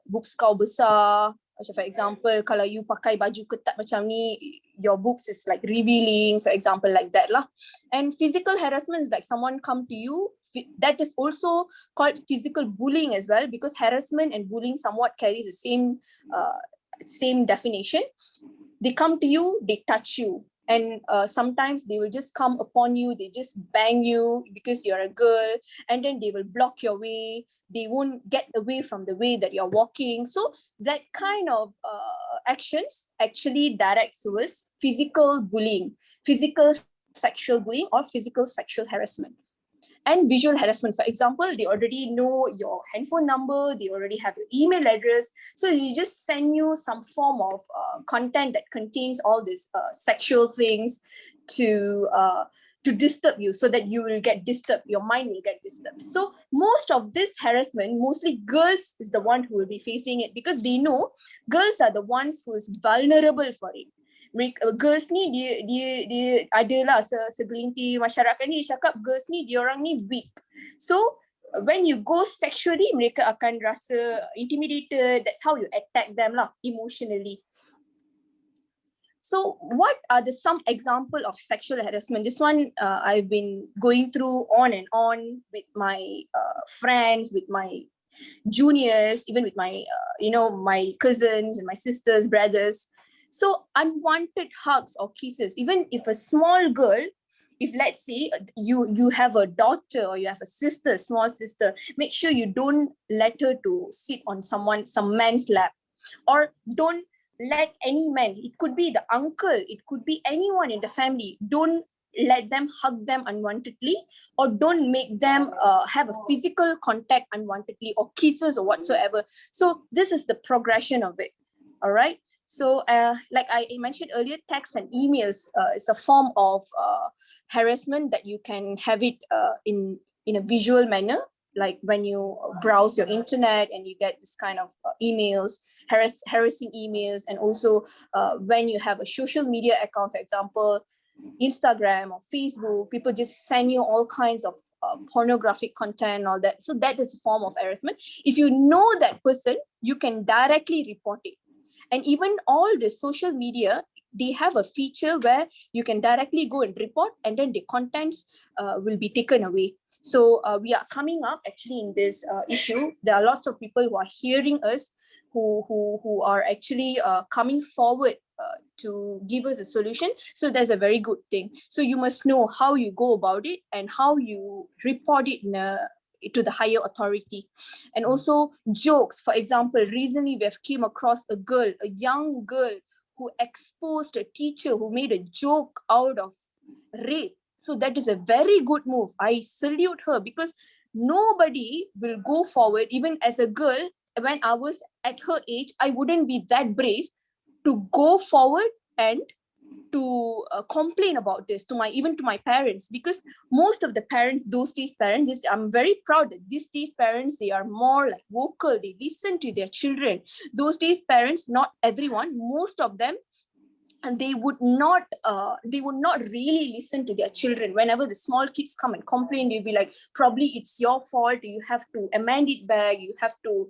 [SPEAKER 5] boobs kau besar. Macam for example, kalau you pakai baju ketat macam ni, your boobs is like revealing, for example, like that lah. And physical harassment is like someone come to you. That is also called physical bullying as well, because harassment and bullying somewhat carries the same definition. They come to you, they touch you. And sometimes they will just come upon you, they just bang you because you're a girl, and then they will block your way. They won't get away from the way that you're walking. So that kind of actions actually directs towards physical bullying, physical sexual bullying, or physical sexual harassment. And visual harassment, for example, they already know your handphone number, they already have your email address. So they just send you some form of content that contains all these sexual things to disturb you, so that you will get disturbed, your mind will get disturbed. So most of this harassment, mostly girls is the one who will be facing it, because they know girls are the ones who is vulnerable for it. Girls ni dia adalah segelintir masyarakat ni cakap girls ni diorang ni weak. So when you go sexually, mereka akan rasa intimidated. That's how you attack them lah, emotionally. So what are some example of sexual harassment? This one I've been going through on and on with my friends, with my juniors, even with my my cousins and my sisters, brothers. So unwanted hugs or kisses, even if a small girl, if let's say you have a daughter or you have a sister, small sister, make sure you don't let her to sit on some man's lap, or don't let any man, it could be the uncle, it could be anyone in the family, don't let them hug them unwantedly, or don't make them have a physical contact unwantedly, or kisses or whatsoever. So this is the progression of it. All right. So like I mentioned earlier, texts and emails is a form of harassment that you can have it in a visual manner, like when you browse your internet and you get this kind of emails, harassing emails, and also when you have a social media account, for example, Instagram or Facebook, people just send you all kinds of pornographic content, all that. So that is a form of harassment. If you know that person, you can directly report it. And even all the social media, they have a feature where you can directly go and report, and then the contents will be taken away. So we are coming up actually in this issue. There are lots of people who are hearing us who are actually coming forward to give us a solution. So that's a very good thing. So you must know how you go about it and how you report it to the higher authority. And also jokes. For example, recently we have came across a young girl who exposed a teacher who made a joke out of rape. So that is a very good move. I salute her, because nobody will go forward. Even as a girl, when I was at her age, I wouldn't be that brave to go forward and to complain about this to my parents, because most of the parents, those days parents, I'm very proud that these days parents, they are more like vocal, they listen to their children. Those days parents, not everyone, most of them, and they would not really listen to their children. Whenever the small kids come and complain, they'll be like, probably it's your fault, you have to amend it back, you have to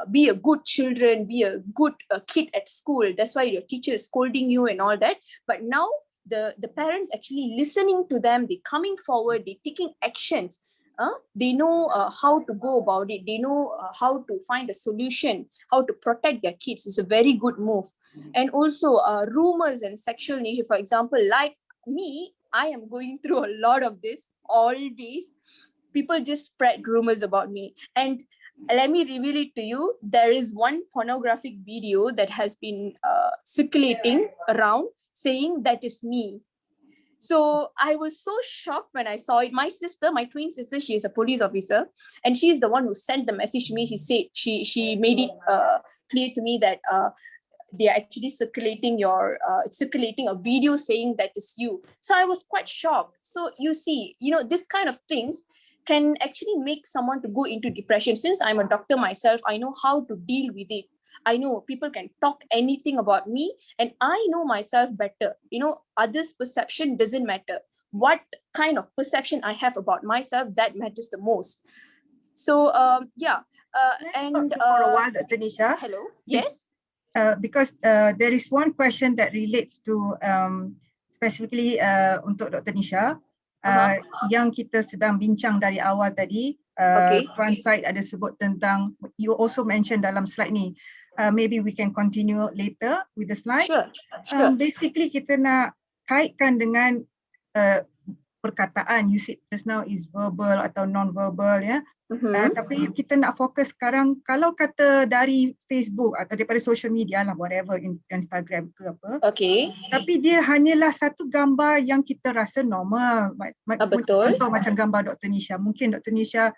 [SPEAKER 5] be a good children, be a good kid at school, that's why your teacher is scolding you and all that. But now the parents actually listening to them, they coming forward, they taking actions. They know how to go about it. They know how to find a solution, how to protect their kids. It's a very good move. And also rumors and sexual nature. For example, like me, I am going through a lot of this all days. People just spread rumors about me. And let me reveal it to you. There is one pornographic video that has been circulating around saying that is me. So I was so shocked when I saw it. My sister, my twin sister, she is a police officer, and she is the one who sent the message to me. She said she made it clear to me that they are actually circulating a video saying that is you. So I was quite shocked. So you see, this kind of things can actually make someone to go into depression. Since I'm a doctor myself, I know how to deal with it. I know people can talk anything about me, and I know myself better. Others' perception doesn't matter. What kind of perception I have about myself, that matters the most. So
[SPEAKER 2] for a while, Dr. Nisha.
[SPEAKER 5] Hello. Yes.
[SPEAKER 2] Because there is one question that relates to specifically untuk Dr. Nisha. Yang kita sedang bincang dari awal tadi. Tuan Syed ada sebut tentang, you also mentioned dalam slide ni. Maybe we can continue later with the slide.
[SPEAKER 5] Sure.
[SPEAKER 2] Basically kita nak kaitkan dengan perkataan, you said just now is verbal atau non-verbal, ya. Tapi kita nak fokus sekarang, kalau kata dari Facebook atau daripada social media lah, whatever, Instagram ke apa. Tapi dia hanyalah satu gambar yang kita rasa normal.
[SPEAKER 5] Betul.
[SPEAKER 2] Contoh macam gambar Dr. Nisha. Mungkin Dr. Nisha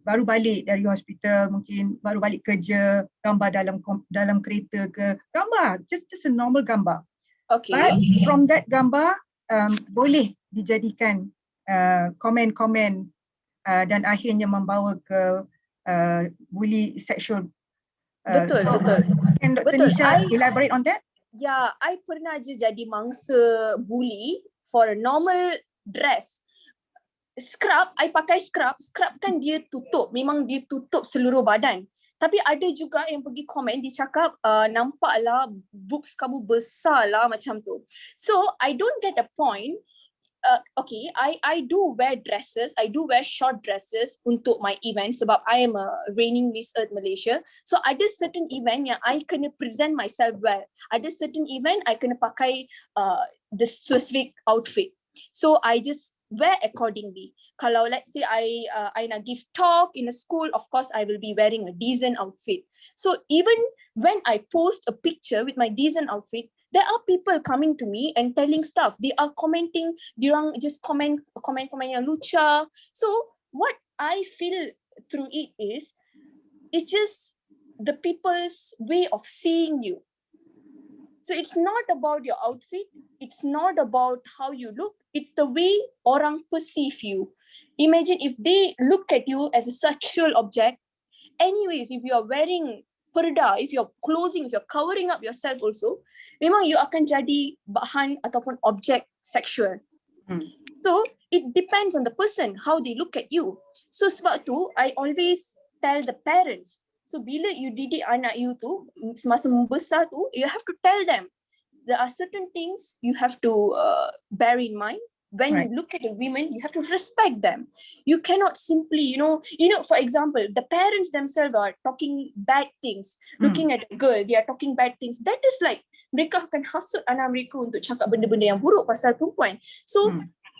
[SPEAKER 2] baru balik dari hospital, mungkin baru balik kerja, gambar dalam kereta ke, gambar, just a normal gambar. But from that gambar, boleh dijadikan komen-komen dan akhirnya membawa ke bully sexual.
[SPEAKER 5] Betul.
[SPEAKER 2] Can Dr. Nisha elaborate on that?
[SPEAKER 5] Ya, I pernah je jadi mangsa bully for a normal dress. Scrub, I pakai scrub kan dia tutup, memang dia tutup seluruh badan. Tapi ada juga yang pergi komen, dia cakap, nampaklah boobs kamu besar lah macam tu. So, I don't get a point. I do wear dresses, I do wear short dresses untuk my event sebab I am a reigning Miss Earth Malaysia. So ada certain event yang I kena present myself well. Ada certain event I kena pakai the specific outfit. So I just wear accordingly. Kalau let's say I nak give talk in a school, of course I will be wearing a decent outfit. So even when I post a picture with my decent outfit, there are people coming to me and telling stuff. They are commenting, diorang just comment yang lucu. So what I feel through it is, it's just the people's way of seeing you. So it's not about your outfit, it's not about how you look, it's the way orang perceive you. Imagine if they look at you as a sexual object. Anyways, if you are wearing perda, if you're closing, if you're covering up yourself also, memang you akan jadi bahan ataupun objek sexual. So it depends on the person, how they look at you. So sebab tu, I always tell the parents, so bila you didik anak you tu, semasa membesar tu, you have to tell them, there are certain things you have to bear in mind. when you look at the women, you have to respect them. You cannot simply, for example, the parents themselves are talking bad things, looking at a girl, they are talking bad things. That is like, mereka akan hasut anak mereka untuk cakap benda-benda yang buruk pasal perempuan. So,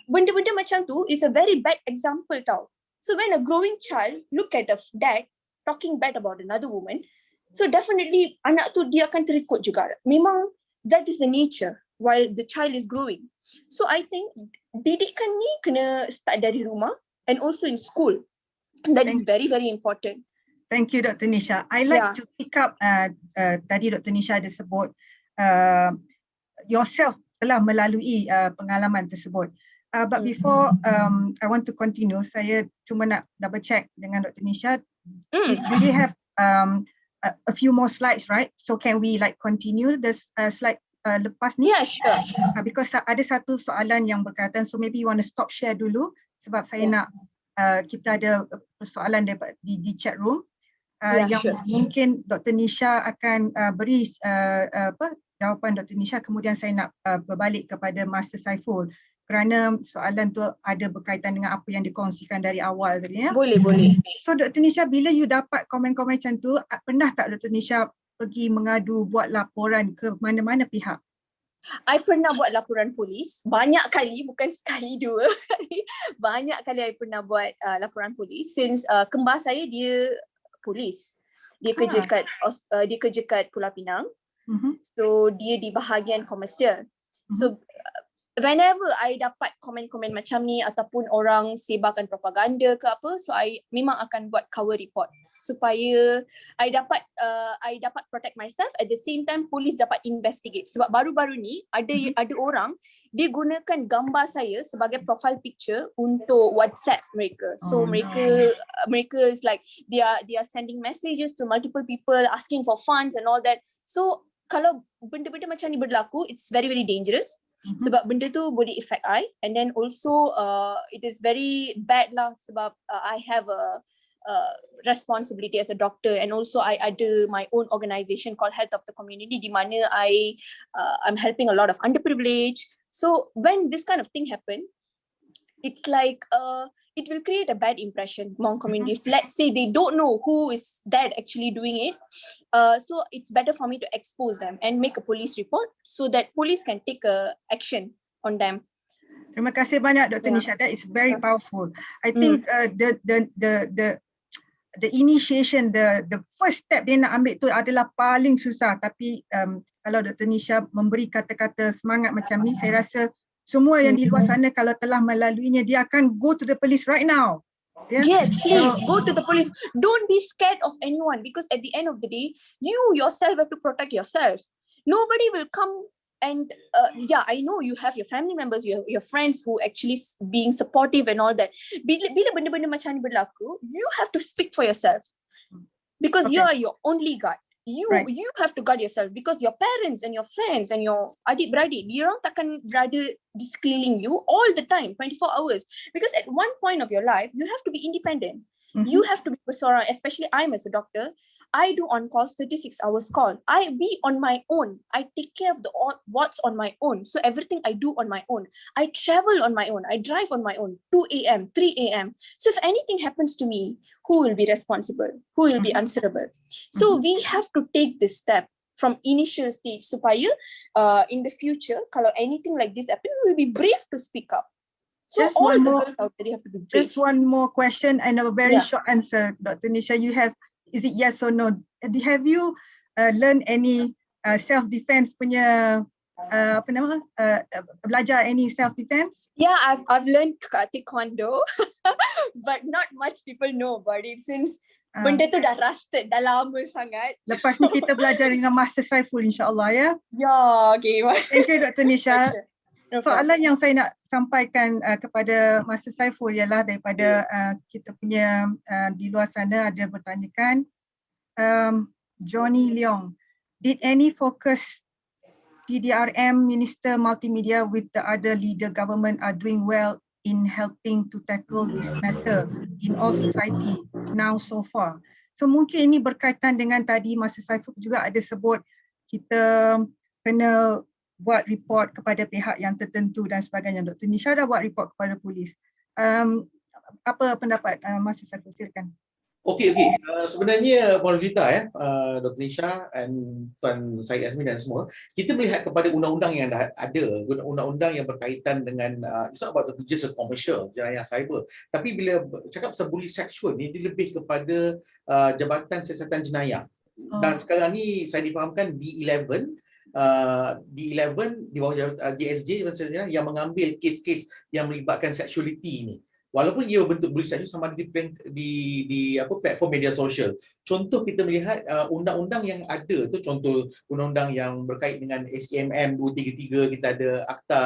[SPEAKER 5] benda-benda macam tu is a very bad example tau. So, when a growing child look at a dad talking bad about another woman, so definitely anak tu dia akan terikut juga. Memang that is the nature while the child is growing. So I think didikan ni kena start dari rumah and also in school. That is very, very important.
[SPEAKER 2] Thank you, Dr. Nisha. I like to pick up tadi Dr. Nisha ada sebut yourself telah melalui pengalaman tersebut. But before I want to continue, saya cuma nak double check dengan Dr. Nisha. Do you have a few more slides, right? So can we like continue this slide lepas ni?
[SPEAKER 5] Yeah, sure.
[SPEAKER 2] Because ada satu soalan yang berkaitan, so maybe you want to stop share dulu sebab saya nak kita ada persoalan di chat room yang mungkin Dr. Nisha akan beri jawapan Dr. Nisha, kemudian saya nak berbalik kepada Master Saiful kerana soalan tu ada berkaitan dengan apa yang dikongsikan dari awal tadi ya.
[SPEAKER 5] Boleh.
[SPEAKER 2] So Dr. Nisha, bila you dapat komen-komen macam tu, pernah tak Dr. Nisha pergi mengadu, buat laporan ke mana-mana pihak?
[SPEAKER 5] I pernah buat laporan polis banyak kali, bukan sekali dua kali. Banyak kali I pernah buat laporan polis since kembar saya dia polis. Dia kerja kat Pulau Pinang. So dia di bahagian komersial. So whenever I dapat komen-komen macam ni ataupun orang sebarkan propaganda ke apa, so I memang akan buat cover report supaya I dapat protect myself, at the same time polis dapat investigate. Sebab baru-baru ni ada orang dia gunakan gambar saya sebagai profile picture untuk WhatsApp mereka. So mereka is like they are sending messages to multiple people asking for funds and all that. So kalau benda-benda macam ni berlaku, it's very, very dangerous. Sebab benda tu boleh affect I, and then also it is very bad lah sebab I have a responsibility as a doctor, and also I ada my own organisation called Health of the Community di mana I'm helping a lot of underprivileged. So when this kind of thing happen, it's like it will create a bad impression among community. If let's say they don't know who is that actually doing it, so it's better for me to expose them and make a police report so that police can take action on them.
[SPEAKER 2] Terima kasih banyak Dr. Nisha. That is very powerful. I think the initiation, the first step dia nak ambil tu adalah paling susah. Tapi kalau Dr. Nisha memberi kata-kata semangat macam ni, saya rasa semua yang di luar sana kalau telah melaluinya, dia akan go to the police right now.
[SPEAKER 5] Yes, please go to the police. Don't be scared of anyone, because at the end of the day, you yourself have to protect yourself. Nobody will come and I know you have your family members, your friends who actually being supportive and all that. Bila benda-benda macam ni berlaku, you have to speak for yourself, because you are your only guard. You have to guard yourself, because your parents and your friends and your adik-beradik, diorang takkan berada di sekeliling you all the time, 24 hours. Because at one point of your life, you have to be independent. You have to be bersorang, especially I'm as a doctor. I do on calls 36 hours call. I be on my own. I take care of the wards on my own. So everything I do on my own. I travel on my own. I drive on my own. 2 a.m., 3 a.m. So if anything happens to me, who will be responsible? Who will be answerable? So we have to take this step from initial stage supaya in the future, kalau anything like this happen, we will be brave to speak up. So
[SPEAKER 2] just
[SPEAKER 5] all
[SPEAKER 2] one
[SPEAKER 5] the
[SPEAKER 2] more,
[SPEAKER 5] girls out there have to be brave.
[SPEAKER 2] Just one more question and a very short answer, Dr. Nisha. You have, is it yes or no? Have you learned any self-defense punya belajar any self-defense?
[SPEAKER 5] Yeah, I've learned taekwondo, but not much people know about it since benda tu dah rusted, dah lama sangat.
[SPEAKER 2] Lepas ni kita belajar dengan Master Saiful insyaAllah ya.
[SPEAKER 5] Ya, okay.
[SPEAKER 2] Thank you Dr. Nisha.
[SPEAKER 5] No
[SPEAKER 2] soalan yang saya nak sampaikan kepada Master Saiful ialah daripada kita punya di luar sana ada bertanyakan, Johnny Leong, did any focus PDRM Minister Multimedia with the other leader government are doing well in helping to tackle this matter in all society now so far? So mungkin ini berkaitan dengan tadi Master Saiful juga ada sebut kita kena buat report kepada pihak yang tertentu dan sebagainya. Dr. Nisha dah buat report kepada polis. Apa pendapat Masa Saiful? Silakan.
[SPEAKER 3] Okey. Sebenarnya Puan Rita, Dr. Nisha dan Tuan Syed, Azmi dan semua, kita melihat kepada undang-undang yang dah ada, undang-undang yang berkaitan dengan it's not about just a commercial, jenayah cyber. Tapi bila cakap pasal bully sexual ni, dia lebih kepada Jabatan Siasatan Jenayah. Dan sekarang ni saya difahamkan D11 di bawah JSJ yang mengambil kes-kes yang melibatkan sexuality ni. Walaupun ia bentuk bully sexual sama ada di platform media sosial. Contoh kita melihat undang-undang yang ada tu, contoh undang-undang yang berkait dengan SKKP 233, kita ada Akta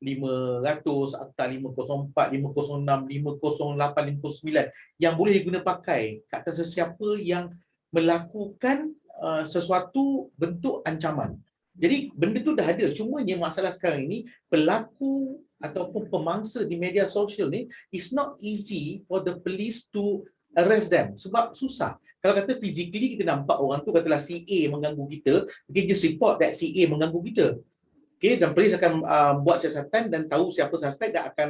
[SPEAKER 3] 500, Akta 504, 506, 508, 509 yang boleh diguna pakai kata sesiapa yang melakukan sesuatu bentuk ancaman. Jadi benda tu dah ada, cumanya masalah sekarang ini pelaku ataupun pemangsa di media sosial ni, it's not easy for the police to arrest them sebab susah. Kalau kata physically kita nampak orang tu, katalah si A mengganggu kita, okay, just report that si A mengganggu kita. Okay, dan polis akan buat siasatan dan tahu siapa suspek dan akan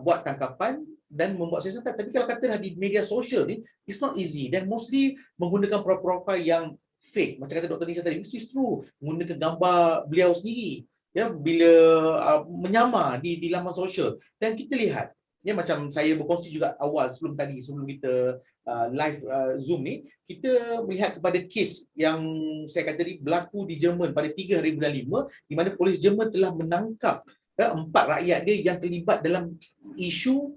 [SPEAKER 3] buat tangkapan dan membuat siasatan. Tapi kalau katalah di media sosial ni, it's not easy dan mostly menggunakan profil yang fake. Macam kata Dr. Nisha tadi, which is true, menggunakan gambar beliau sendiri. Ya, bila menyamar di laman sosial. Dan kita lihat, ya, macam saya berkongsi juga awal sebelum kita live Zoom ni, kita melihat kepada kes yang saya kata tadi berlaku di Jerman pada 3 hari bulan 5, di mana polis Jerman telah menangkap 4 rakyat dia yang terlibat dalam isu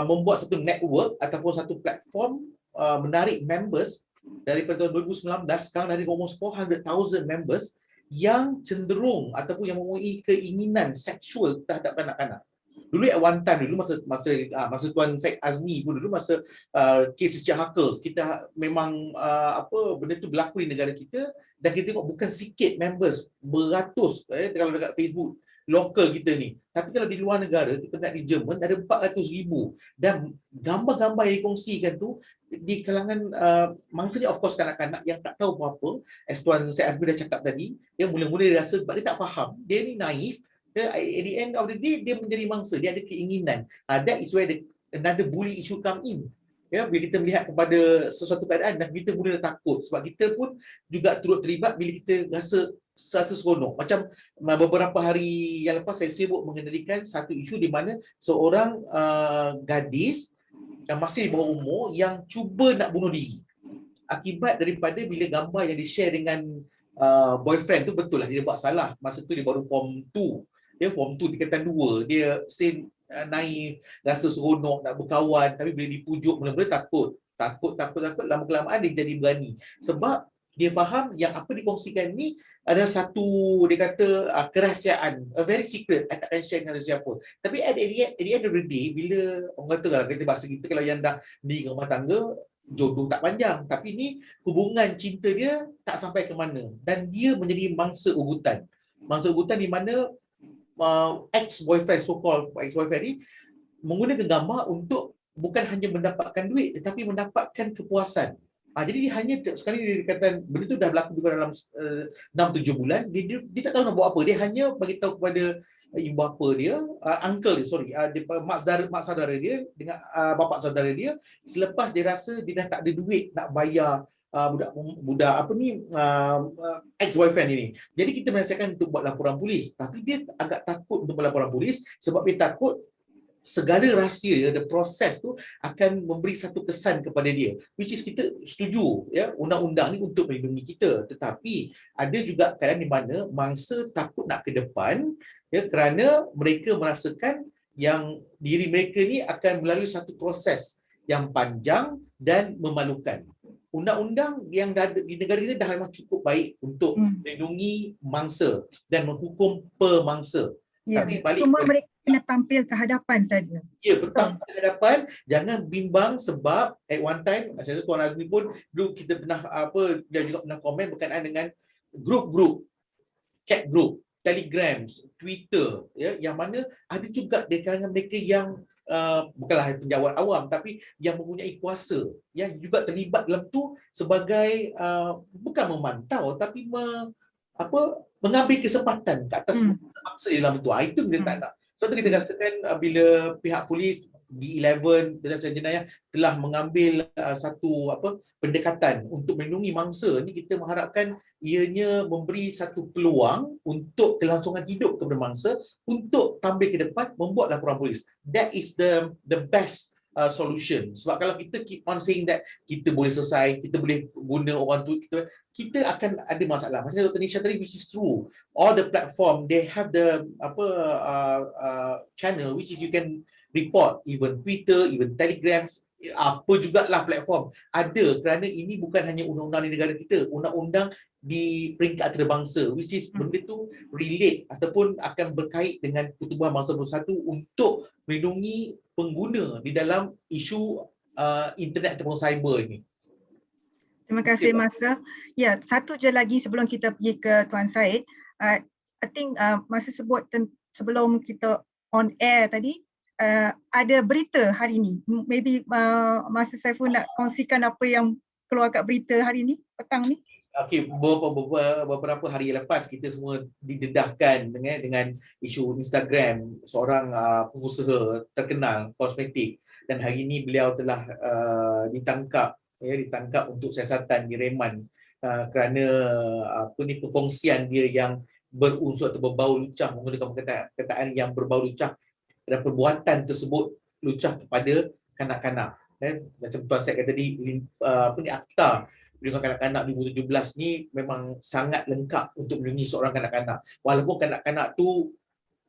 [SPEAKER 3] membuat satu network ataupun satu platform menarik members daripada tahun 2019, sekarang dari almost 400,000 members yang cenderung ataupun yang mempunyai keinginan seksual terhadap kanak-kanak. Dulu at one time, dulu masa Tuan Syed Azmi pun dulu masa kes Richard Huckles, kita memang benda tu berlaku di negara kita dan kita tengok bukan sikit members, beratus kalau dekat Facebook lokal kita ni. Tapi kalau di luar negara, kita nak di Jerman ada 400,000 dan gambar-gambar yang dikongsikan tu di kalangan mangsa ni, of course kanak-kanak yang tak tahu apa-apa. As Tuan Syed Azmi dah cakap tadi, dia mula-mula dia rasa sebab dia tak faham, dia ni naif, at the end of the day dia menjadi mangsa, dia ada keinginan. That is where another bully issue come in. Ya, bila kita melihat kepada sesuatu keadaan dan kita mula takut sebab kita pun juga turut terlibat bila kita rasa seronok. Macam beberapa hari yang lepas saya sibuk mengendalikan satu isu di mana seorang gadis yang masih di bawah umur yang cuba nak bunuh diri akibat daripada bila gambar yang di-share dengan boyfriend tu, betul lah dia buat salah. Masa tu dia baru form 2. Dia form 2 tingkatan 2. Dia naif, rasa seronok nak berkawan, tapi bila dipujuk mula-mula takut, lama-kelamaan dia jadi berani sebab dia faham yang apa dikongsikan ni adalah satu, dia kata kerahsiaan, a very secret, I takkan share dengan siapa. Tapi at the end of the day, bila orang kata lah, kita bahasa kita kalau yang dah di rumah tangga, jodoh tak panjang, tapi ni hubungan cinta dia tak sampai ke mana dan dia menjadi mangsa ugutan di mana ex-boyfriend, so-called ex-boyfriend ni menggunakan gambar untuk bukan hanya mendapatkan duit tetapi mendapatkan kepuasan. Jadi dia hanya sekali dia kata benda tu dah berlaku dalam 6-7 bulan, dia tak tahu nak buat apa. Dia hanya bagi tahu kepada ibu bapa dia, mak saudara dia dengan bapa saudara dia, selepas dia rasa dia dah tak ada duit nak bayar budak ex-boyfriend ini. Jadi kita merasakan untuk buat laporan polis, tapi dia agak takut untuk buat laporan polis sebab dia takut segala rahsia, the proses tu akan memberi satu kesan kepada dia, which is kita setuju ya undang-undang ni untuk melindungi kita, tetapi ada juga keadaan di mana mangsa takut nak ke depan ya kerana mereka merasakan yang diri mereka ni akan melalui satu proses yang panjang dan memalukan. Undang-undang yang di negara kita dah memang cukup baik untuk melindungi mangsa dan menghukum pemangsa.
[SPEAKER 2] Ya,
[SPEAKER 3] tapi balik
[SPEAKER 2] cuma mereka kena tampil ke hadapan saja.
[SPEAKER 3] Ya, petang ke hadapan, jangan bimbang sebab at one time, saya rasa Tuan Azmi pun dulu kita pernah dia juga pernah komen berkenaan dengan grup-grup, chat group, Telegram, Twitter ya, yang mana ada juga di kalangan mereka yang bukanlah penjawat awam tapi yang mempunyai kuasa yang juga terlibat dalam tu sebagai bukan memantau tapi mengambil kesempatan ke atas mangsa dalam itu. Itu kita tak nak. Sebab tu kita rasakan bila pihak polis D11 dan jenayah telah mengambil satu pendekatan untuk melindungi mangsa ni, kita mengharapkan ianya memberi satu peluang untuk kelangsungan hidup kepada mangsa untuk tampil ke depan membuat laporan polis. That is the best solution. Sebab kalau kita keep on saying that kita boleh selesai, kita boleh guna orang tu, kita akan ada masalah. Macam Dr. Nisha tadi, which is true. All the platform, they have the channel which is you can report, even Twitter, even Telegrams, apa jugalah platform ada, kerana ini bukan hanya undang-undang di negara kita, undang-undang di peringkat antarabangsa, which is benda tu relate ataupun akan berkait dengan pertubuhan bangsa bersatu untuk melindungi pengguna di dalam isu internet ataupun cyber ini.
[SPEAKER 2] Terima kasih Masa. Ya, satu je lagi sebelum kita pergi ke Tuan Syed. I think Masa sebut sebelum kita on air tadi, ada berita hari ini. Maybe Masa Saiful nak kongsikan apa yang keluar kat berita hari ini, petang ni.
[SPEAKER 3] Okey, beberapa hari lepas kita semua didedahkan dengan isu Instagram seorang pengusaha terkenal kosmetik, dan hari ini beliau telah ditangkap untuk siasatan direman kerana perkongsian dia yang berunsur atau berbau lucah, menggunakan perkataan yang berbau lucah, dan perbuatan tersebut lucah kepada kanak-kanak. Macam Tuan Syed kata tadi, akta perlindungan kanak-kanak 2017 ni memang sangat lengkap untuk melindungi seorang kanak-kanak. Walaupun kanak-kanak tu,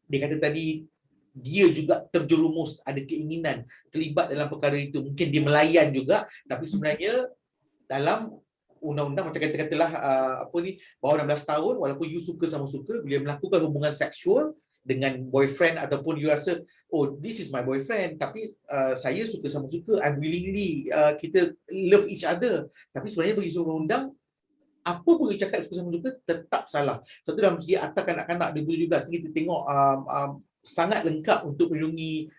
[SPEAKER 3] dia kata tadi, dia juga terjerumus, ada keinginan terlibat dalam perkara itu. Mungkin dia melayan juga, tapi sebenarnya dalam undang-undang macam katalah bawah 16 tahun, walaupun you suka sama suka, bila melakukan hubungan seksual dengan boyfriend ataupun you rasa, oh this is my boyfriend, tapi saya suka sama suka, I'm willingly, kita love each other, tapi sebenarnya bagi undang-undang, apa pun you cakap suka sama suka tetap salah. Sebab tu dalam segi akta kanak-kanak 2017 ni kita tengok sangat lengkap untuk melindungi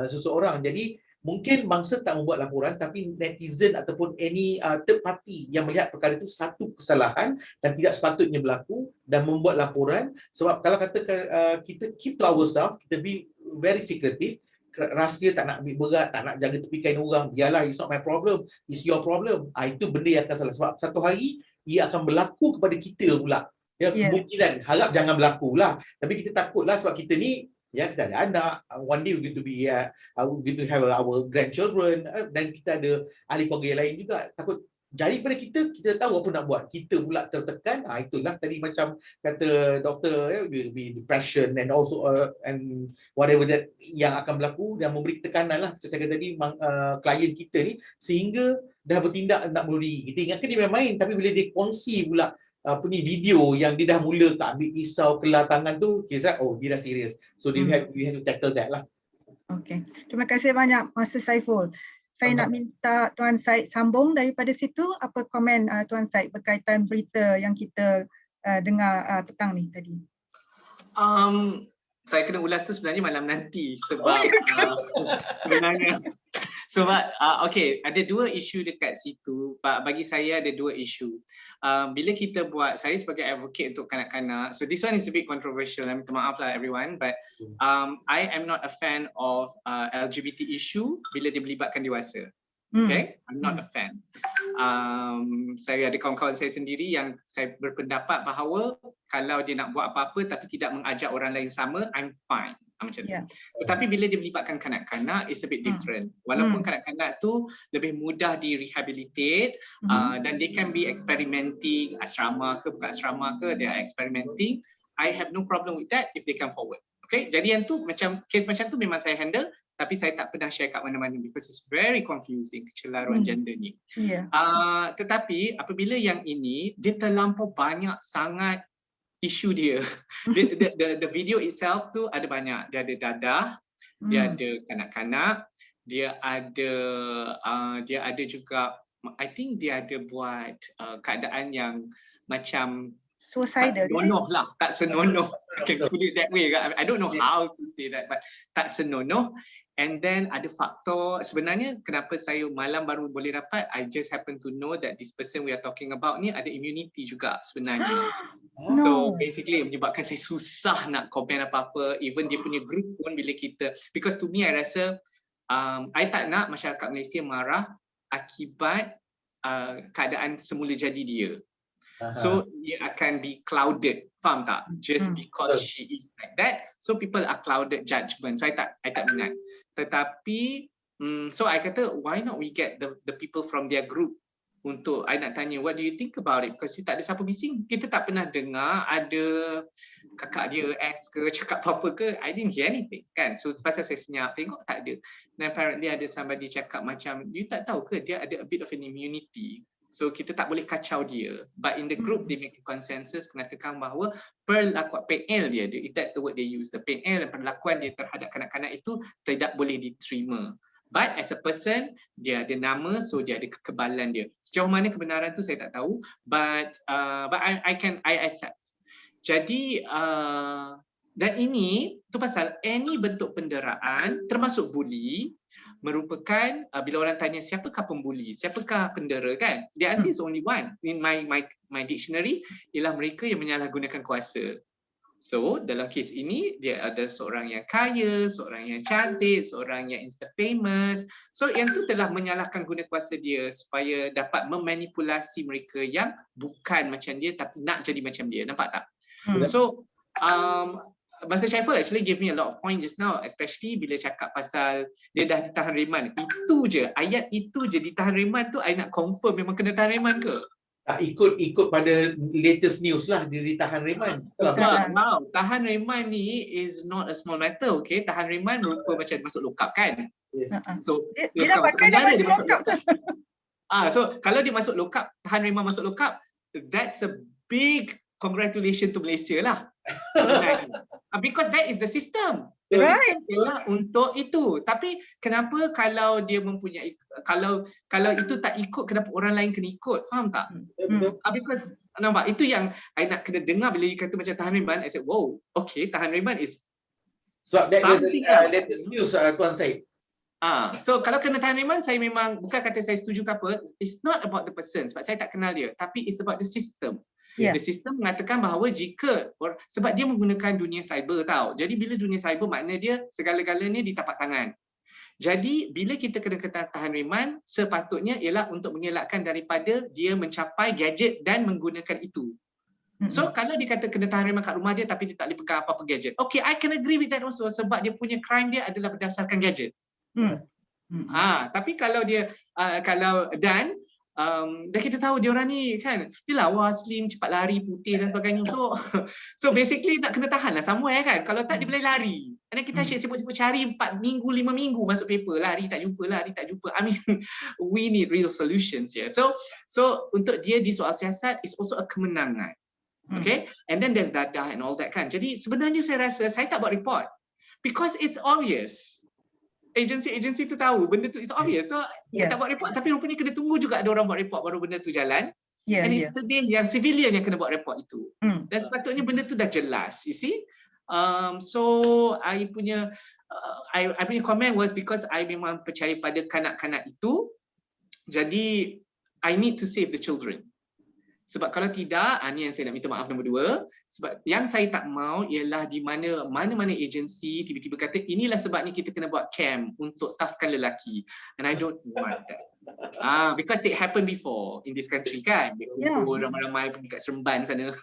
[SPEAKER 3] seseorang. Jadi mungkin bangsa tak membuat laporan, tapi netizen ataupun any third party yang melihat perkara itu satu kesalahan dan tidak sepatutnya berlaku dan membuat laporan. Sebab kalau kata kita keep to ourselves, kita be very secretive, rahsia, tak nak ambil berat, tak nak jaga tepi kain orang, biarlah, it's not my problem, it's your problem. Itu benda yang akan salah. Sebab satu hari ia akan berlaku kepada kita pula. Kemungkinan, harap jangan berlaku lah, tapi kita takutlah sebab kita ni, kita ada anak, one day we're going to be going to have our grandchildren, dan kita ada ahli keluarga yang lain juga. Takut jadi pada kita tahu apa nak buat, kita pula tertekan. Itulah tadi macam kata doktor, will be depression and also and whatever that yang akan berlaku, dan memberi tekanan lah macam saya kata tadi, klien kita ni sehingga dah bertindak nak bunuh diri. Kita ingatkan dia main-main, tapi bila dia kongsi pula video yang dia dah mula tak ambil pisau kelar tangan tu, kita dia dah serius. So we have to tackle that lah.
[SPEAKER 2] Okay, terima kasih banyak Masa Saiful. Saya nak minta Tuan Syed sambung daripada situ. Apa komen Tuan Syed berkaitan berita yang kita dengar petang ni tadi?
[SPEAKER 4] Saya kena ulas tu sebenarnya malam nanti sebab sebenarnya okay, ada dua isu dekat situ. Bagi saya ada dua isu. Bila kita buat, saya sebagai advocate untuk kanak-kanak, so this one is a bit controversial, minta maaf lah everyone, but I am not a fan of LGBT issue bila dia melibatkan dewasa. Okay, I'm not a fan. Saya ada kawan-kawan saya sendiri yang saya berpendapat bahawa kalau dia nak buat apa-apa tapi tidak mengajak orang lain sama, I'm fine. Macam tu. Tetapi bila dia melibatkan kanak-kanak, it's a bit different. Walaupun kanak-kanak tu lebih mudah di rehabilitate, dan they can be experimenting, asrama ke bukan asrama ke, they are experimenting. I have no problem with that if they come forward. Okay, jadi yang tu macam case macam tu memang saya handle, tapi saya tak pernah share kat mana-mana because it's very confusing kecelaruan gender ni. Tetapi apabila yang ini, dia terlampau banyak sangat isu dia. The video itself tu ada banyak. Dia ada dadah, dia ada kanak-kanak, dia ada juga, I think dia ada buat keadaan yang macam
[SPEAKER 2] suicidal.
[SPEAKER 4] Tak senonoh lah, tak senonoh. I can put it that way. I don't know how to say that, but tak senonoh. And then ada faktor, sebenarnya kenapa saya malam baru boleh dapat, I just happen to know that this person we are talking about ni ada immunity juga sebenarnya. So basically menyebabkan saya susah nak komen apa-apa, even dia punya group pun bila kita, because to me I rasa I tak nak masyarakat Malaysia marah akibat keadaan semula jadi dia. So dia akan be clouded, faham tak? Just because she is like that, so people are clouded judgement. So I tak minat. Tetapi so I kata why not we get the people from their group untuk I nak tanya what do you think about it, because tak ada siapa bising. Kita tak pernah dengar ada kakak dia ex ke cakap apa-apa ke, I didn't hear anything kan. So pasal saya senyap tengok tak ada. Dan apparently ada somebody cakap macam you tak tahu ke dia ada a bit of an immunity. So kita tak boleh kacau dia. But in the group they make a consensus mengatakan bahawa perlakuan PL dia, if that's the word they use, the PL dan perlakuan dia terhadap kanak-kanak itu tidak boleh diterima. But as a person, dia ada nama, so dia ada kekebalan dia. Sejauh mana kebenaran tu saya tak tahu, but I accept. Jadi dan ini tu pasal any bentuk penderaan termasuk buli merupakan bila orang tanya siapakah pembuli, siapakah pendera kan, the answer is only one in my dictionary, ialah mereka yang menyalahgunakan kuasa. So dalam kes ini dia ada seorang yang kaya, seorang yang cantik, seorang yang insta famous. So yang tu telah menyalahkan guna kuasa dia supaya dapat memanipulasi mereka yang bukan macam dia tapi nak jadi macam dia. Nampak tak? So Master Saiful actually gave me a lot of point just now, especially bila cakap pasal dia dah ditahan reman. Itu je, ayat itu je, ditahan reman tu I nak confirm memang kena tahan reman ke?
[SPEAKER 3] Tak ikut pada latest news lah dia ditahan reman.
[SPEAKER 4] Wow, tahan reman ni is not a small matter, okay? Tahan reman rupa macam masuk lokap kan?
[SPEAKER 3] Yes.
[SPEAKER 4] So
[SPEAKER 2] dia dah pakai dah baju lokap.
[SPEAKER 4] So kalau dia masuk lokap, tahan reman masuk lokap, that's a big congratulations to Malaysia lah. Because that is the system. The system ialah untuk itu. Tapi kenapa kalau dia mempunyai, kalau itu tak ikut, kenapa orang lain kena ikut? Faham tak? Because nampak, itu yang I nak kena dengar bila dia kata macam tahan reman. I said, wow, okay, tahan reman is
[SPEAKER 3] sebab that latest news Tuan Syed.
[SPEAKER 4] So kalau kena tahan reman, saya memang bukan kata saya setuju ke apa. It's not about the person sebab saya tak kenal dia, tapi it's about the system. The sistem mengatakan bahawa jika, sebab dia menggunakan dunia cyber tau. Jadi bila dunia cyber makna dia segala-galanya di tapak tangan. Jadi bila kita kena tahan reman, sepatutnya ialah untuk mengelakkan daripada dia mencapai gadget dan menggunakan itu. So kalau dia kata kena tahan reman kat rumah dia tapi dia tak boleh pegang apa-apa gadget. Okay, I can agree with that also sebab dia punya crime dia adalah berdasarkan gadget. Tapi kalau dia dah kita tahu dia orang ni kan, dia lawa, slim, cepat lari, putih dan sebagainya. So basically nak kena tahan lah somewhere kan. Kalau tak dia boleh lari. Dan kita sibuk-sibuk cari 4 minggu, 5 minggu masuk paper, lari tak jumpa. I mean we need real solutions here. So untuk dia di soal siasat is also a kemenangan. Okay? And then there's dadah and all that kan. Jadi sebenarnya saya rasa saya tak buat report because it's obvious. Agensi tu tahu benda tu is obvious. So dia tak buat report, tapi rupanya kena tunggu juga ada orang buat report baru benda tu jalan. And it's sedih yang civilian yang kena buat report itu. Dan sepatutnya benda tu dah jelas, you see. So I punya comment was because I memang percaya pada kanak-kanak itu. Jadi I need to save the children. Sebab kalau tidak, ni yang saya nak minta maaf nombor 2. Sebab yang saya tak mau ialah di mana-mana agensi tiba-tiba kata inilah sebabnya kita kena buat camp untuk tough-kan lelaki. And I don't want that. Because it happened before in this country kan. Dia kumpul ramai-ramai pergi kat Seremban sana.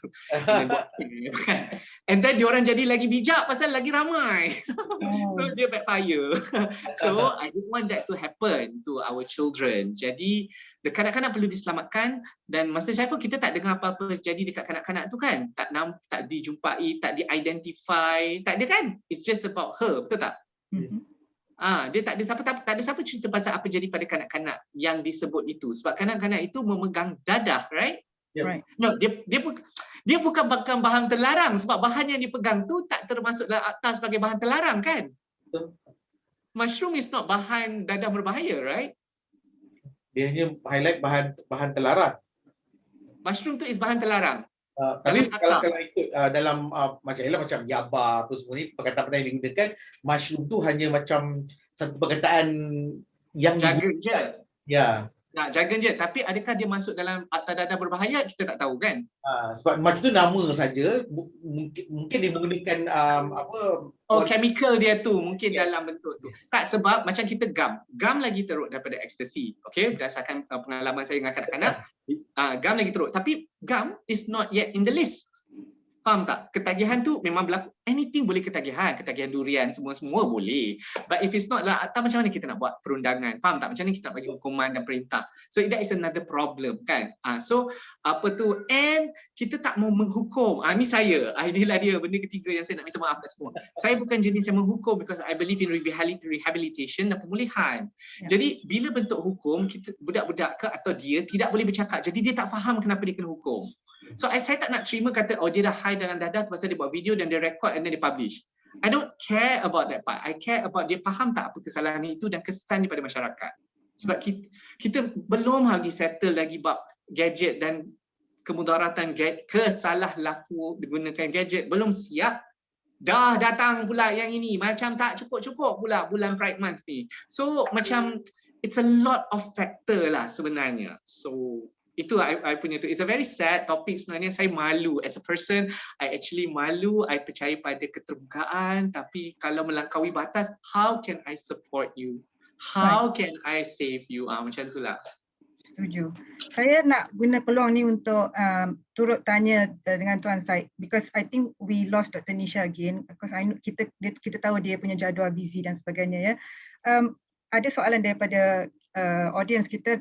[SPEAKER 4] And then diorang jadi lagi bijak pasal lagi ramai. So dia backfire. So I don't want that to happen to our children. Jadi kanak-kanak perlu diselamatkan. Dan Master Saiful, kita tak dengar apa-apa jadi dekat kanak-kanak tu kan. Tak dijumpai, tak di-identify, tak ada kan. It's just about her, betul tak? Dia tak ada siapa cerita pasal apa jadi pada kanak-kanak yang disebut itu. Sebab kanak-kanak itu memegang dadah, right? No, dia bukan bahan terlarang sebab bahan yang dipegang tu tak termasuk dalam akta sebagai bahan terlarang kan? Mushroom is not bahan dadah berbahaya, right?
[SPEAKER 3] Dia hanya highlight bahan terlarang.
[SPEAKER 4] Mushroom tu is bahan terlarang.
[SPEAKER 3] Tapi kalau ikut dalam macam yaba apa semua ni, perkataan yang digunakan, mushroom tu hanya macam satu perkataan yang
[SPEAKER 4] Jaga je.
[SPEAKER 3] Ya.
[SPEAKER 4] Nak jaga je. Tapi adakah dia masuk dalam akta dadah berbahaya? Kita tak tahu kan.
[SPEAKER 3] Sebab macam tu nama saja, mungkin dia menggunakan
[SPEAKER 4] chemical dia tu mungkin
[SPEAKER 3] Yes.
[SPEAKER 4] dalam bentuk tu. Tak, sebab macam kita gam lagi teruk daripada ekstasi. Okey, berdasarkan pengalaman saya dengan kanak-kanak, gam lagi teruk. Tapi gam is not yet in the list. Faham tak? Ketagihan tu memang berlaku. Anything boleh ketagihan durian, semua boleh. But if it's not lah, tak macam mana kita nak buat perundangan? Faham tak? Macam mana kita nak bagi hukuman dan perintah? So that is another problem kan. So and kita tak mau menghukum. Ni saya, inilah dia benda ketiga yang saya nak minta maaf kat semua. Saya bukan jenis yang menghukum because I believe in rehabilitation dan pemulihan. Jadi bila bentuk hukum, kita budak-budak ke atau dia tidak boleh bercakap. Jadi dia tak faham kenapa dia kena hukum. So saya tak nak terima kata dia dah high dengan dadah tu pasal dia buat video dan dia record and then dia publish. I don't care about that part. I care about dia faham tak apa kesalahan itu dan kesan daripada masyarakat. Sebab kita belum lagi settle lagi bab gadget dan kemudaratan kesalah laku menggunakan gadget. Belum siap. Dah datang pula yang ini. Macam tak cukup-cukup pula bulan Pride Month ni. So macam it's a lot of factor lah sebenarnya. So itu I punya tu. It's a very sad topic sebenarnya. Saya malu as a person. I actually malu. I percaya pada keterbukaan. Tapi kalau melampaui batas, how can I support you? How can I save you? Macam itulah.
[SPEAKER 2] Setuju. Saya nak guna peluang ni untuk turut tanya dengan Tuan Syed, because I think we lost Dr. Nisha again, because I know kita tahu dia punya jadual busy dan sebagainya ya. Ada soalan daripada audience kita,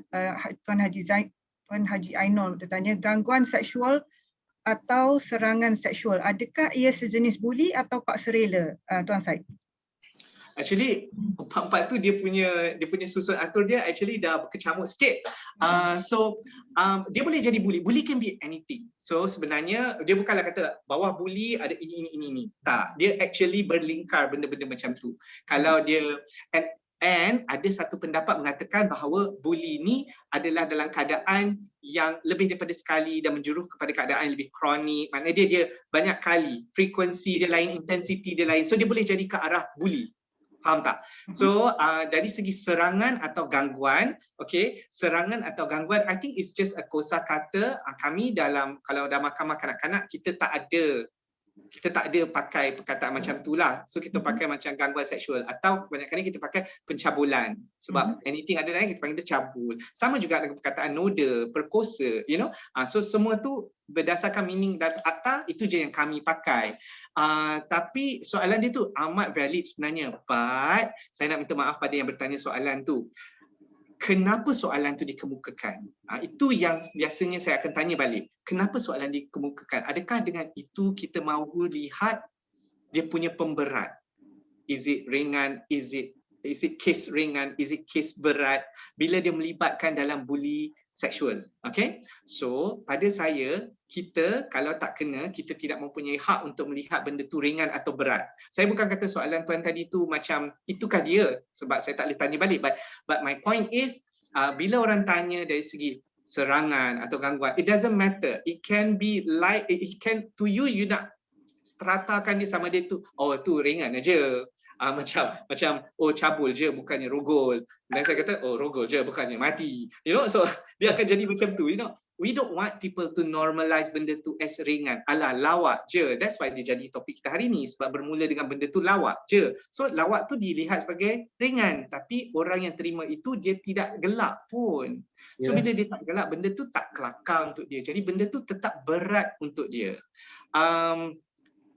[SPEAKER 2] Tuan Haji Ainul bertanya, gangguan seksual atau serangan seksual, adakah ia sejenis buli atau paksa rela, Tuan Syed?
[SPEAKER 4] Actually, empat tu dia punya susun atur dia actually dah berkecamuk sikit. Dia boleh jadi bully. Bully can be anything. So sebenarnya dia bukanlah kata bawah bully ada ini. Tak, dia actually berlingkar benda-benda macam tu. Kalau dia and ada satu pendapat mengatakan bahawa bully ni adalah dalam keadaan yang lebih daripada sekali dan menjuruh kepada keadaan yang lebih kronik. Maknanya dia banyak kali, frekuensi dia lain, intensity dia lain. So dia boleh jadi ke arah bully. Faham tak? So dari segi serangan atau gangguan, serangan atau gangguan, I think it's just a kosakata. Kami kalau dalam mahkamah kanak-kanak, kita tak ada pakai perkataan macam tu lah. So kita pakai macam gangguan seksual, atau kebanyakan kita pakai pencabulan. Sebab anything ada lain kita panggil cabul. Sama juga dengan perkataan noda, perkosa, So semua tu berdasarkan meaning dan akta, itu je yang kami pakai. Tapi soalan dia tu amat valid sebenarnya. But saya nak minta maaf pada yang bertanya soalan tu. Kenapa soalan tu dikemukakan? Itu yang biasanya saya akan tanya balik. Kenapa soalan dikemukakan? Adakah dengan itu kita mahu lihat dia punya pemberat? Is it ringan? Is it case ringan? Is it case berat? Bila dia melibatkan dalam bully seksual. So pada saya, kita kalau tak kena, kita tidak mempunyai hak untuk melihat benda tu ringan atau berat. Saya bukan kata soalan tuan tadi tu macam itukah dia, sebab saya tak boleh tanya balik. But my point is, bila orang tanya dari segi serangan atau gangguan, it doesn't matter. It can be like, to you nak stratakan dia sama dia tu, tu ringan aja. Macam cabul je bukannya rogol. Dan saya kata rogol je bukannya mati. So dia akan jadi macam tu. We don't want people to normalize benda tu as ringan. Alah, lawak je. That's why dia jadi topik kita hari ni, sebab bermula dengan benda tu lawak je. So lawak tu dilihat sebagai ringan, tapi orang yang terima itu dia tidak gelak pun. So bila dia tak gelak, benda tu tak kelakar untuk dia. Jadi benda tu tetap berat untuk dia.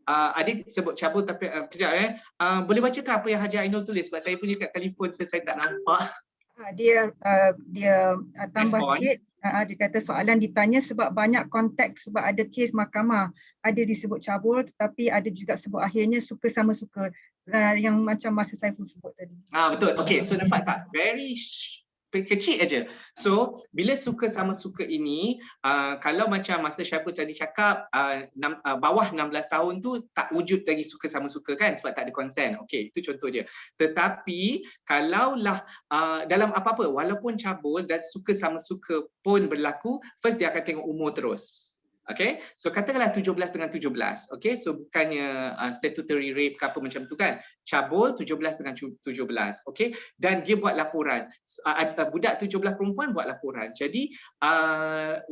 [SPEAKER 4] Adik sebut cabul tapi kejap boleh bacakan apa yang Haji Ainul tulis, sebab saya punya kat telefon saya tak nampak.
[SPEAKER 2] Dia tambah sikit. Dia kata soalan ditanya sebab banyak konteks, sebab ada kes mahkamah ada disebut cabul, tetapi ada juga sebut akhirnya suka sama suka, yang macam masa Saiful sebut tadi.
[SPEAKER 4] Betul. So nampak tak? Very kecil aja. So bila suka sama suka ini, kalau macam Master Saiful tadi cakap, bawah 16 tahun tu tak wujud lagi suka sama suka kan, sebab tak ada konsen. Itu contoh dia. Tetapi kalaulah dalam apa-apa, walaupun cabul dan suka sama suka pun berlaku, first dia akan tengok umur terus. Okay, so katakanlah 17 dengan 17. Okay, so bukannya statutory rape ke apa macam tu kan. Cabul 17 dengan 17. Okay, dan dia buat laporan. Budak 17 perempuan buat laporan. Jadi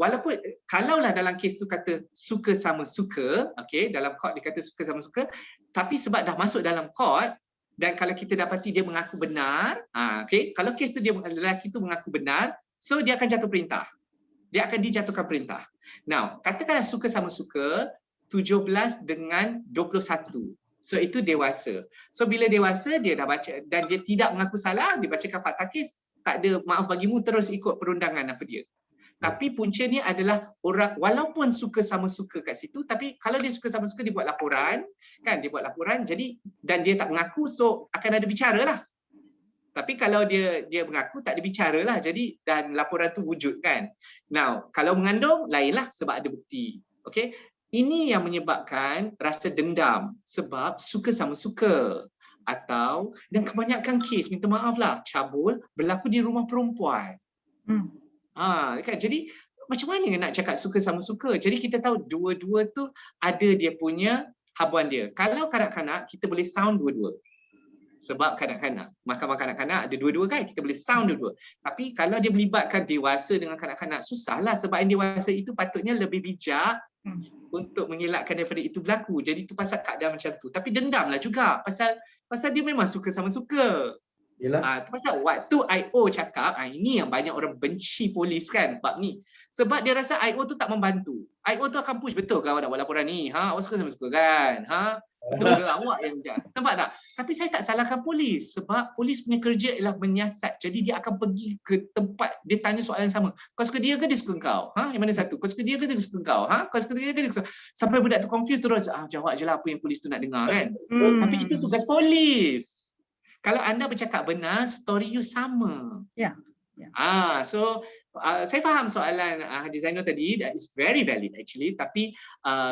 [SPEAKER 4] walaupun kalaulah dalam kes tu kata suka sama suka, okay, dalam court dia kata suka sama suka, tapi sebab dah masuk dalam court dan kalau kita dapati dia mengaku benar, okay, kalau kes tu dia lelaki tu mengaku benar, so dia akan jatuh perintah. Dia akan dijatuhkan perintah. Now, katakanlah suka sama suka 17 dengan 21. So itu dewasa. So bila dewasa dia dah baca dan dia tidak mengaku salah, dia bacakan fakta kes, tak ada maaf bagimu, terus ikut perundangan apa dia. Tapi puncanya adalah orang walaupun suka sama suka kat situ, tapi kalau dia suka sama suka dia buat laporan, kan, dia buat laporan, jadi dan dia tak mengaku, so akan ada bicara lah. Tapi kalau dia mengaku tak ada bicara lah, jadi dan laporan tu wujud kan. Now, kalau mengandung lainlah sebab ada bukti. Okay, ini yang menyebabkan rasa dendam sebab suka sama suka. Atau dan kebanyakan kes, minta maaf lah, cabul berlaku di rumah perempuan. Kan, jadi macam mana nak cakap suka sama suka? Jadi kita tahu dua-dua tu ada dia punya habuan dia. Kalau kanak-kanak kita boleh sound dua-dua. Sebab kanak-kanak, mahkamah kanak-kanak ada dua-dua kan, kita boleh sound dua-dua. Tapi kalau dia melibatkan dewasa dengan kanak-kanak, susahlah sebab yang dewasa itu patutnya lebih bijak untuk mengelakkan daripada itu berlaku. Jadi itu pasal keadaan macam tu. Tapi dendamlah juga pasal dia memang suka sama suka. Itu pasal waktu IO cakap, ini yang banyak orang benci polis kan bab ni. Sebab dia rasa IO tu tak membantu. IO tu akan push, betul ke awak nak buat laporan ni? Awak suka sama suka kan? Betul ke awak yang macam? Nampak tak? Tapi saya tak salahkan polis sebab polis punya kerja ialah menyiasat. Jadi dia akan pergi ke tempat, dia tanya soalan yang sama. Kau suka dia ke dia suka kau? Yang mana satu? Kau suka dia ke dia suka kau? Kau suka dia ke dia suka? Sampai budak tu confused terus, jawab je lah apa yang polis tu nak dengar kan. Tapi itu tugas polis. Kalau anda bercakap benar, story you sama.
[SPEAKER 2] Ya.
[SPEAKER 4] So saya faham soalan Haji Zainal tadi, that is very valid actually, tapi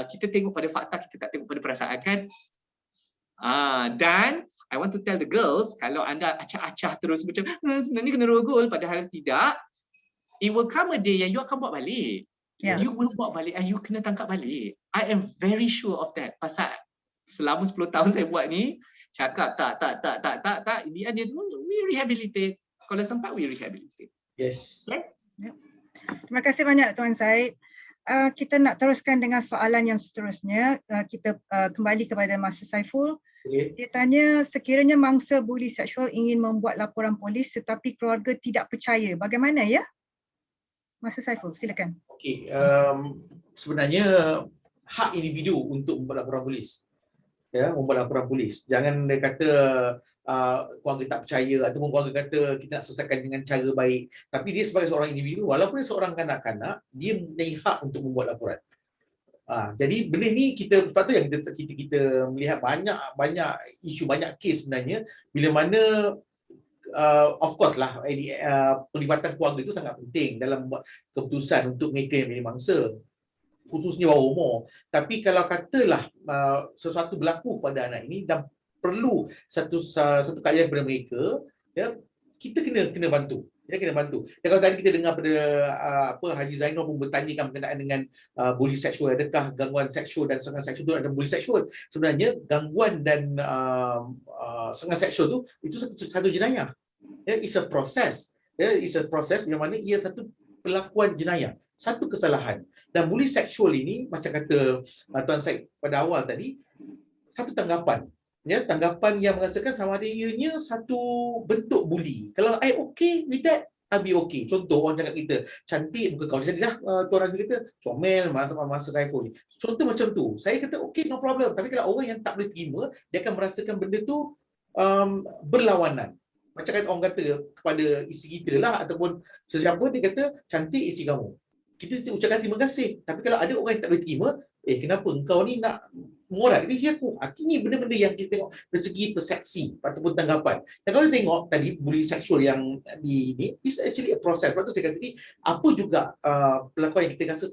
[SPEAKER 4] kita tengok pada fakta, kita tak tengok pada perasaan kan. Dan I want to tell the girls, kalau anda acah-acah terus macam sebenarnya kena rogol, padahal tidak, it will come a day yang you akan bawa balik. You will bawa balik and you kena tangkap balik. I am very sure of that. Pasal selama 10 tahun saya buat ni, cakap tak, ini dia tu, we rehabilitate. Kalau sempat, we rehabilitate.
[SPEAKER 3] Yes.
[SPEAKER 4] Okay?
[SPEAKER 2] Terima kasih banyak Tuan Syed. Kita nak teruskan dengan soalan yang seterusnya. Kita kembali kepada Masa Saiful. Dia tanya, sekiranya mangsa buli seksual ingin membuat laporan polis tetapi keluarga tidak percaya, bagaimana ya? Masa Saiful, silakan.
[SPEAKER 3] Okey, sebenarnya hak individu untuk membuat laporan polis. Ya, membuat laporan polis. Jangan dia kata keluarga tak percaya ataupun keluarga kata kita nak selesaikan dengan cara baik. Tapi dia sebagai seorang individu, walaupun dia seorang kanak-kanak, dia mempunyai hak untuk membuat laporan. Jadi benda ni kita patut yang kita melihat banyak isu, banyak kes sebenarnya bila mana of course lah pelibatan keluarga itu sangat penting dalam membuat keputusan untuk mereka yang menjadi mangsa, khususnya bawah umur. Tapi kalau katalah sesuatu berlaku pada anak ini dan perlu satu kajian daripada mereka, ya, kita kena bantu. Dan kalau tadi kita dengar pada Haji Zainal pun bertanyakan berkenaan dengan bully seksual, adakah gangguan seksual dan serangan seksual itu ada bully seksual? Sebenarnya gangguan dan serangan seksual itu satu jenayah. Ya, it's a process. Ya, it's a process di mana ia satu perlakuan jenayah, satu kesalahan. Dan bully seksual ini, macam kata Tuan Syed pada awal tadi, satu tanggapan. Ya, tanggapan yang merasakan sama ada ianya satu bentuk bully. Kalau I okay with that, I'll be okay. Contoh orang cakap kita, cantik muka kau. Jadi Tuan Razmi kata, comel masa Saiful ni. Contoh macam tu. Saya kata okay, no problem. Tapi kalau orang yang tak boleh terima, dia akan merasakan benda tu berlawanan. Macam kata orang kata kepada isteri kita lah ataupun sesiapa, dia kata cantik isteri kamu. Kita ucapkan terima kasih. Tapi kalau ada orang yang tak boleh terima, kenapa engkau ni nak moral di sini aku? Ini benda-benda yang kita tengok dari segi persepsi ataupun tanggapan. Dan kalau kita tengok tadi bully seksual yang di ini, is actually a process. Sebab tu saya kata ni, apa juga pelakon yang kita rasa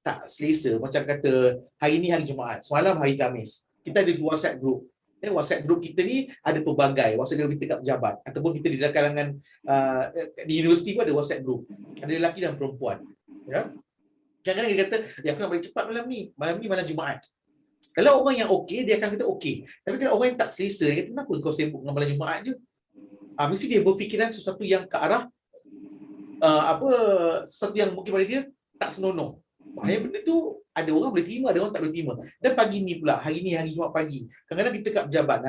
[SPEAKER 3] tak selesa. Macam kata hari ni hari Jumaat, semalam hari Khamis, kita ada WhatsApp group. WhatsApp group kita ni ada pelbagai. WhatsApp group kita kat pejabat ataupun kita di dalam kalangan di universiti pun ada WhatsApp group. Ada lelaki dan perempuan. Ya. Kadang-kadang dia kata, ya aku nak balik cepat malam ni malam Jumaat. Kalau orang yang okey, dia akan kata okey. Tapi kalau orang yang tak selesa, dia kata, kenapa kau sibuk dengan malam Jumaat je? Mesti dia berfikiran sesuatu yang ke arah sesuatu yang mungkin pada dia tak senonoh. Maknanya benda tu ada orang boleh terima, ada orang tak boleh terima. Dan pagi ni pula, hari ni hari Jumaat pagi. Kadang-kadang kita kat pejabat,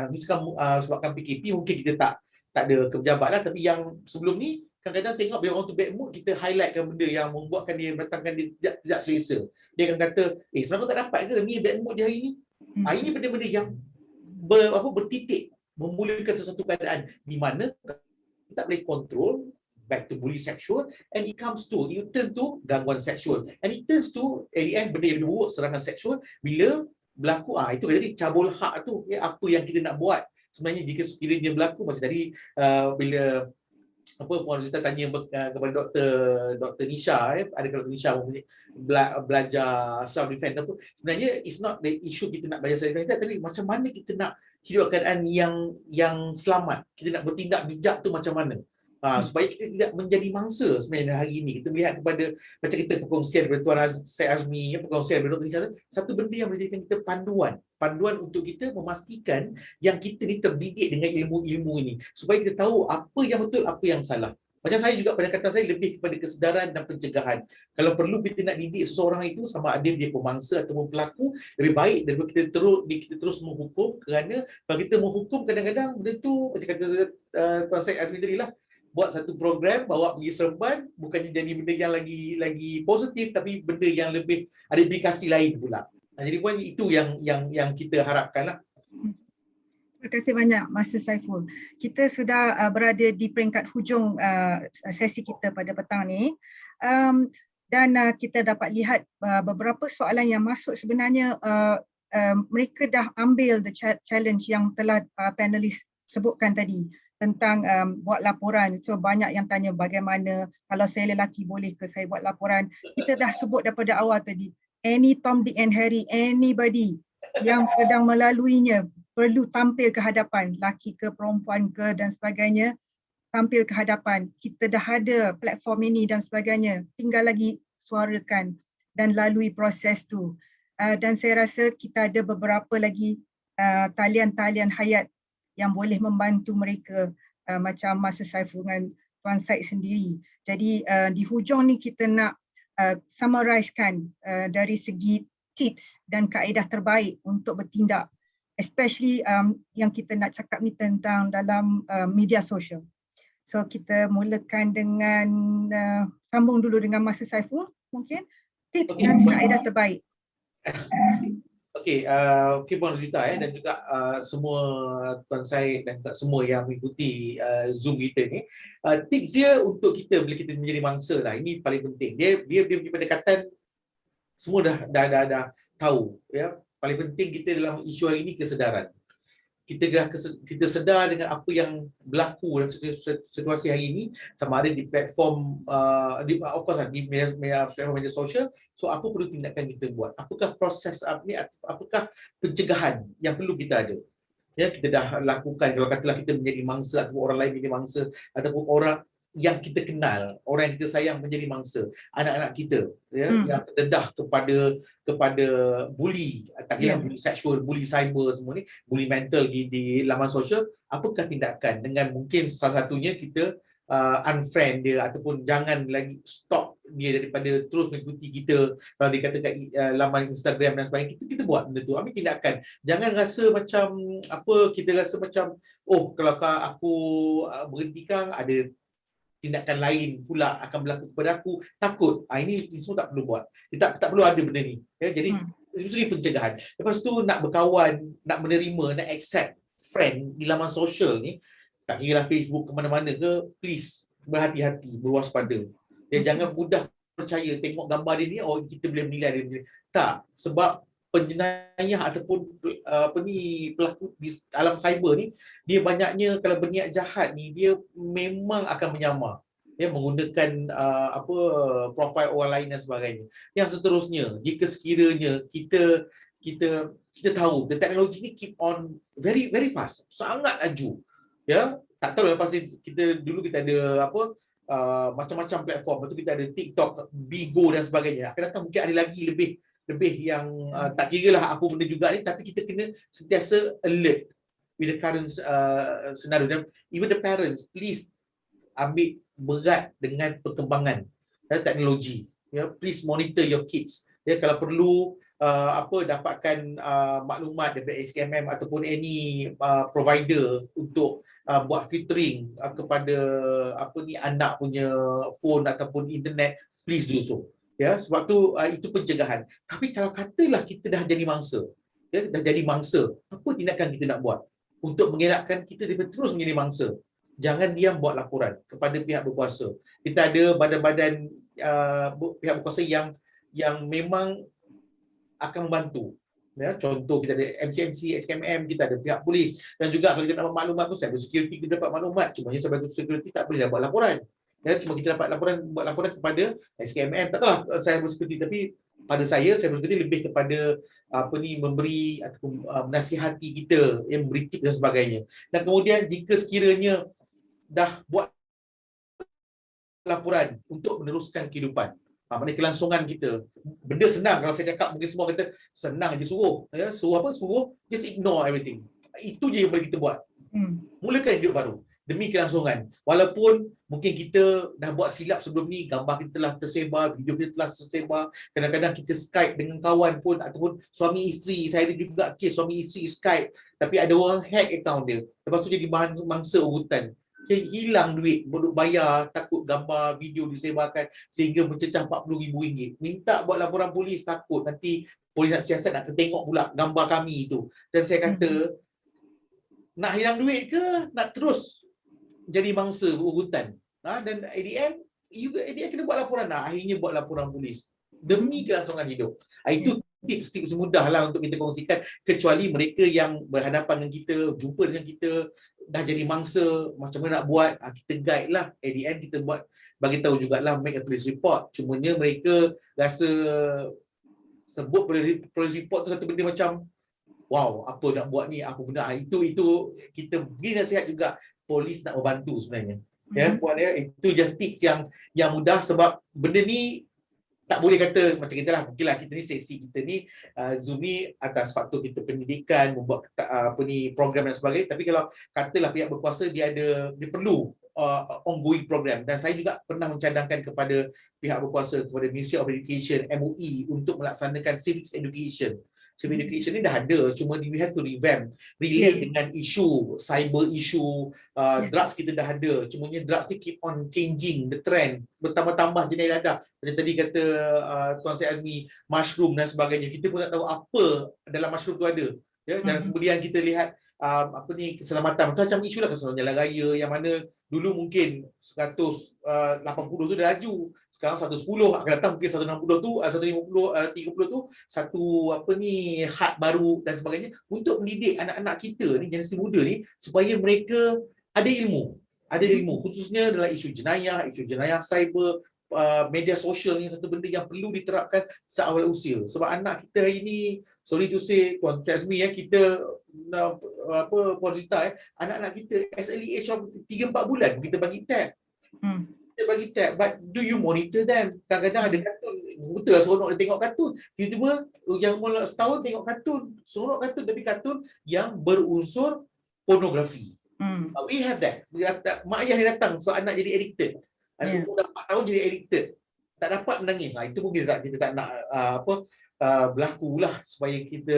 [SPEAKER 3] sebabkan PKP mungkin kita tak ada ke pejabat lah, tapi yang sebelum ni kadang-kadang tengok bila orang tu bad mood, kita highlightkan benda yang membuatkan dia, mendatangkan dia tidak selesa. Dia akan kata, sebenarnya tak dapat ke ni bad mood dia hari ni? Ini benda-benda yang bertitik, memulakan sesuatu keadaan di mana kita tak boleh kontrol, back to bully sexual, and it turn to gangguan seksual, and it turns to at the end benda yang buruk, serangan seksual bila berlaku. Itu jadi cabul hak tu, apa yang kita nak buat sebenarnya jika sekiranya berlaku. Macam tadi bila Puan Rosita tanya kepada Dr. Nisha, adakah Dr. Nisha belajar self defense apa, sebenarnya it's not the issue kita nak belajar self defense, tapi macam mana kita nak hidup keadaan yang selamat, kita nak bertindak bijak tu macam mana. Supaya kita tidak menjadi mangsa sebenarnya hari ini. Kita melihat kepada, macam kita perkongsian daripada Tuan Syed Azmi, perkongsian daripada Dr. Nisha, satu benda yang menjadikan kita panduan untuk kita memastikan yang kita ni terdidik dengan ilmu-ilmu ini, supaya kita tahu apa yang betul, apa yang salah. Macam saya juga, pendekatan saya lebih kepada kesedaran dan pencegahan. Kalau perlu kita nak didik seseorang itu, sama ada dia pemangsa ataupun pelaku, lebih baik daripada kita terus menghukum. Kerana kalau kita menghukum, kadang-kadang benda tu, macam kata Tuan Syed Azmi tadi lah, buat satu program, bawa pergi seremban, bukannya jadi benda yang lagi positif, tapi benda yang lebih ada implikasi lain pula. Jadi Puan, itu yang kita harapkan lah.
[SPEAKER 2] Terima kasih banyak Masa Saiful. Kita sudah berada di peringkat hujung sesi kita pada petang ni. Dan kita dapat lihat beberapa soalan yang masuk sebenarnya mereka dah ambil the challenge yang telah panelis sebutkan tadi tentang buat laporan. So banyak yang tanya bagaimana, kalau saya lelaki boleh ke saya buat laporan. Kita dah sebut daripada awal tadi, any Tom, Dick and Harry, anybody yang sedang melaluinya perlu tampil ke hadapan, laki ke perempuan ke dan sebagainya, tampil ke hadapan. Kita dah ada platform ini dan sebagainya, tinggal lagi suarakan dan lalui proses tu. Dan saya rasa kita ada beberapa lagi talian-talian hayat yang boleh membantu mereka, macam Masa Saiful dengan Tuan Syed sendiri. Jadi di hujung ni kita nak summarizekan dari segi tips dan kaedah terbaik untuk bertindak, especially yang kita nak cakap ni tentang dalam media sosial. So kita mulakan dengan sambung dulu dengan Masa Saiful, mungkin tips dan kaedah terbaik.
[SPEAKER 3] Okey, Puan Rosita dan juga semua Tuan Syed dan semua yang mengikuti Zoom kita ni, tips dia untuk kita bila kita menjadi mangsa lah, ini paling penting. Dia punya pendekatan semua dah tahu, ya. Paling penting kita dalam isu hari ini kesedaran. Kita sedar dengan apa yang berlaku dalam situasi hari ini, sama ada di platform di platform media sosial. So apa perlu tindakan kita buat? Apakah proses apakah pencegahan yang perlu kita ada? Ya, kita dah lakukan, kalau katalah kita menjadi mangsa ataupun orang lain menjadi mangsa, ataupun orang yang kita kenal, orang yang kita sayang menjadi mangsa, anak-anak kita, ya, yang terdedah kepada bully, tak kira bully seksual, bully cyber, semua ni, bully mental di laman sosial. Apakah tindakan? Dengan mungkin salah satunya kita unfriend dia, ataupun jangan lagi stop dia daripada terus mengikuti kita. Kalau dia kata kat laman Instagram dan sebagainya, kita buat benda tu, ambil tindakan. Jangan rasa macam kita rasa macam kalau aku berhentikan, ada tindakan lain pula akan berlaku kepada aku, takut. Ini semua tak perlu buat. Tak perlu ada benda ni. Ya, jadi itu segi pencegahan. Lepas tu nak berkawan, nak menerima, nak accept friend di laman sosial ni, tak kira Facebook ke mana-mana ke, please berhati-hati, berwaspada. Ya, jangan mudah percaya tengok gambar dia ni, kita boleh menilai dia. Tak, sebab penjenayah ataupun pelaku di alam cyber ni, dia banyaknya kalau berniat jahat ni, dia memang akan menyamar, ya, menggunakan profil orang lain dan sebagainya. Yang seterusnya, jika sekiranya kita tahu the teknologi ni keep on very very fast, sangat laju, ya. Tak tahu lepas kita dulu kita ada macam-macam platform. Lepas tu kita ada TikTok, Bigo dan sebagainya. Akan datang mungkin ada lagi lebih yang tak kira lah apa benda juga ni, tapi kita kena sentiasa alert with the current scenario. Dan even the parents, please ambil berat dengan perkembangan teknologi. Please monitor your kids. Kalau perlu dapatkan maklumat daripada SKMM ataupun any provider untuk buat filtering kepada anak punya phone ataupun internet, please do so. Sebab tu itu pencegahan. Tapi kalau katalah kita dah jadi mangsa, apa tindakan kita nak buat untuk mengelakkan kita daripada terus menjadi mangsa? Jangan diam, buat laporan kepada pihak berkuasa. Kita ada badan-badan pihak berkuasa yang memang akan membantu. Contoh kita ada MCMC, SKMM, kita ada pihak polis, dan juga kalau kita dapat maklumat tu, cyber security kita dapat maklumat. Cuma cyber security tak boleh buat laporan. Cuma kita dapat buat laporan kepada SKMM, tak tahulah cyber security, tapi pada saya cyber security lebih kepada memberi ataupun menasihati kita, memberi tip dan sebagainya. Dan kemudian jika sekiranya dah buat laporan untuk meneruskan kehidupan, maknanya kelangsungan kita. Benda senang kalau saya cakap, mungkin semua kata senang je suruh. Suruh just ignore everything. Itu je yang boleh kita buat. Mulakan hidup baru demi kelangsungan. Walaupun mungkin kita dah buat silap sebelum ni, gambar kita telah tersebar, video kita telah tersebar, kadang-kadang kita Skype dengan kawan pun ataupun suami isteri. Saya ada juga kes suami isteri Skype, tapi ada orang hack account dia. Lepas tu jadi bahan mangsa urutan. Hilang duit, duduk bayar, takut gambar, video disebarkan sehingga mencecah RM40,000. Minta buat laporan polis, takut nanti polis nak siasat, nak tengok pula gambar kami itu. Dan saya kata, nak hilang duit ke nak terus jadi mangsa urutan? Dan at the end kena buat laporan. Akhirnya buat laporan polis demi kelangsungan hidup. Itu tips-tips mudah lah untuk kita kongsikan, kecuali mereka yang berhadapan dengan kita, jumpa dengan kita, dah jadi mangsa, macam mana nak buat, kita guide lah. At the end kita buat, bagi tahu jugalah, make a police report. Cumanya mereka rasa sebut police report tu satu benda macam, wow, apa nak buat ni, apa benda. Itu kita beri nasihat juga, polis nak membantu sebenarnya. Itu just tips yang mudah, sebab benda ni tak boleh kata macam kita lah. Mungkinlah kita ni sesi kita ni Zoom ni atas faktor kita pendidikan, membuat program dan sebagainya. Tapi kalau katalah pihak berkuasa, dia perlu ongoing program. Dan saya juga pernah mencadangkan kepada pihak berkuasa, kepada Ministry of Education, MOE, untuk melaksanakan civics education. Civic education ni dah ada, cuma we have to revamp, relate dengan isu, cyber issue, drugs kita dah ada, cumanya drugs ni keep on changing, the trend, bertambah-tambah jenis dadah. Macam tadi kata Tuan Syed Azmi, mushroom dan sebagainya, kita pun tak tahu apa dalam mushroom tu ada. Dan kemudian kita lihat keselamatan, macam isu lah keselamatan jalan raya, yang mana dulu mungkin 180 tu dah laju, sekarang 110, akan datang mungkin 160 tu, 150, 30 tu satu had baru dan sebagainya, untuk mendidik anak-anak kita ni, generasi muda ni, supaya mereka ada ilmu khususnya dalam isu jenayah cyber, media sosial ni satu benda yang perlu diterapkan seawal usia. Sebab anak kita hari ni, sorry to say Tuan Azmi, kita anak-anak kita as early age of 3-4 bulan kita bagi tab. Kita bagi tab, but do you monitor them? Kadang-kadang ada kartun, betul lah seronok dia tengok kartun, tiba-tiba yang mula setahun tengok kartun, seronok kartun, tapi kartun yang berunsur pornografi. We have that. Mak ayah yang datang, so anak jadi addicted. Anak umur dah 4 tahun jadi addicted, tak dapat menangis. Itu pun kita tak nak berlaku lah, supaya kita